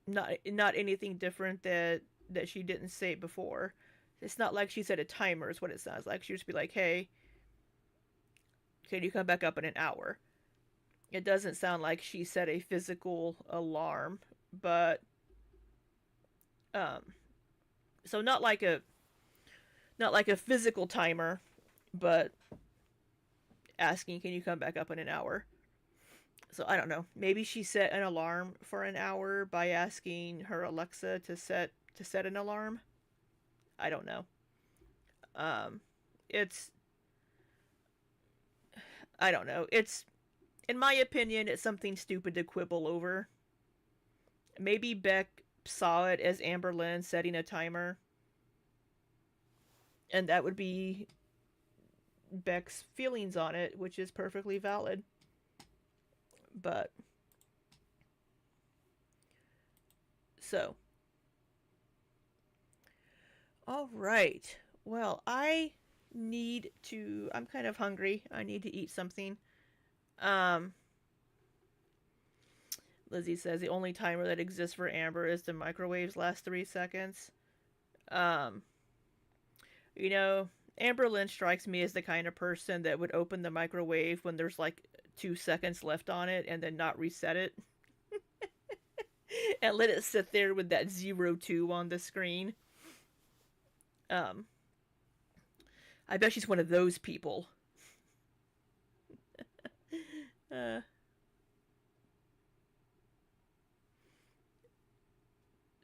not anything different that she didn't say before. It's not like she said a timer is what it sounds like. She would just be like, hey, can you come back up in an hour? It doesn't sound like she set a physical alarm, but so not like a physical timer, but asking, can you come back up in an hour? So I don't know. Maybe she set an alarm for an hour by asking her Alexa to set an alarm. I don't know. I don't know. It's, in my opinion, it's something stupid to quibble over. Maybe Beck saw it as Amberlynn setting a timer, and that would be Beck's feelings on it, which is perfectly valid. But so, all right. Well, I'm kind of hungry. I need to eat something. Lizzie says the only timer that exists for Amber is the microwave's last 3 seconds. You know, Amberlynn strikes me as the kind of person that would open the microwave when there's like 2 seconds left on it and then not reset it. And let it sit there with that 02 on the screen. I bet she's one of those people.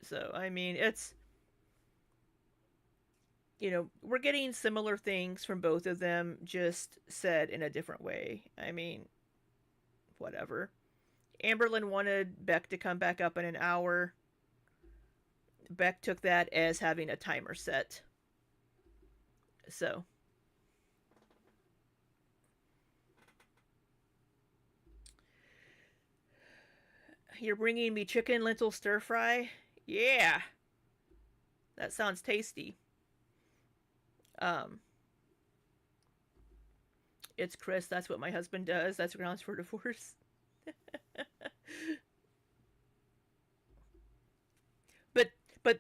So, I mean, it's, you know, we're getting similar things from both of them, just said in a different way. I mean, whatever. Amberlynn wanted Beck to come back up in an hour. Beck took that as having a timer set. So. You're bringing me chicken lentil stir fry? Yeah. That sounds tasty. It's Chris. That's what my husband does. That's grounds for divorce. but but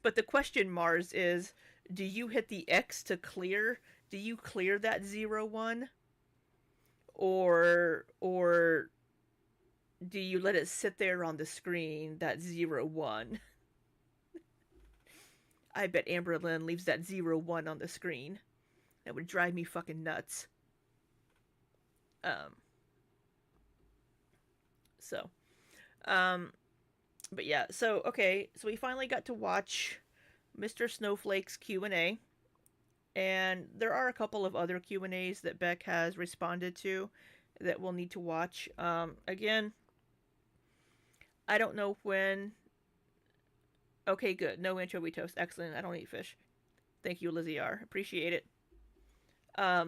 but the question, Mars, is, do you hit the X to clear? Do you clear that 01? Or do you let it sit there on the screen, that 01? I bet Amberlynn leaves that 01 on the screen. That would drive me fucking nuts. But yeah, so okay, so we finally got to watch Mr. Snowflake's Q&A, and there are a couple of other Q&As that Beck has responded to that we'll need to watch. Again, I don't know when. Okay, good. No anchovy toast. Excellent. I don't eat fish. Thank you, Lizzie R. Appreciate it. I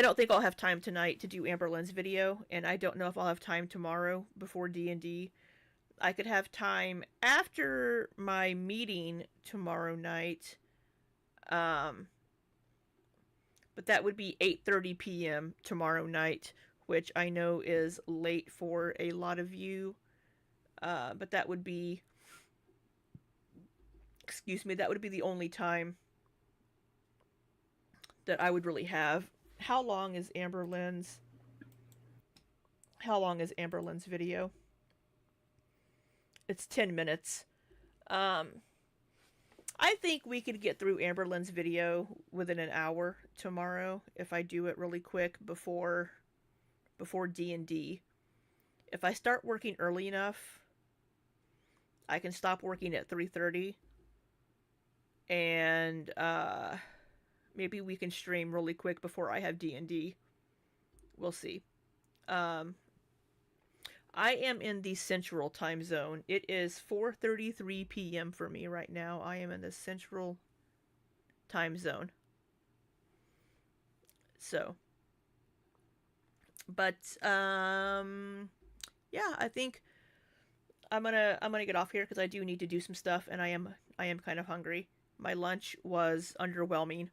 don't think I'll have time tonight to do Amberlynn's video, and I don't know if I'll have time tomorrow before D&D. I could have time after my meeting tomorrow night, but that would be 8:30 p.m. tomorrow night, which I know is late for a lot of you, but that would be, that would be the only time that I would really have. How long is Amberlynn's video? It's 10 minutes. I think we could get through Amberlynn's video within an hour tomorrow if I do it really quick before D&D. If I start working early enough, I can stop working at 3:30, and maybe we can stream really quick before I have D&D. We'll see. I am in the central time zone. It is 4:33 p.m. for me right now. I am in the central time zone. So, but yeah, I think I'm gonna get off here because I do need to do some stuff, and I am kind of hungry. My lunch was underwhelming.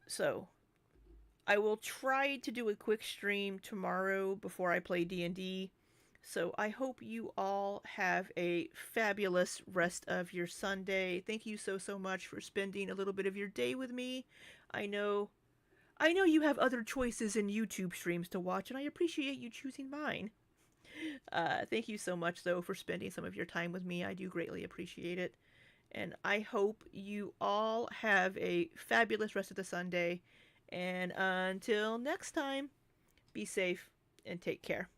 So, I will try to do a quick stream tomorrow before I play D&D. So I hope you all have a fabulous rest of your Sunday. Thank you so much for spending a little bit of your day with me. I know you have other choices in YouTube streams to watch, and I appreciate you choosing mine. Thank you so much, though, for spending some of your time with me. I do greatly appreciate it. And I hope you all have a fabulous rest of the Sunday. And until next time, be safe and take care.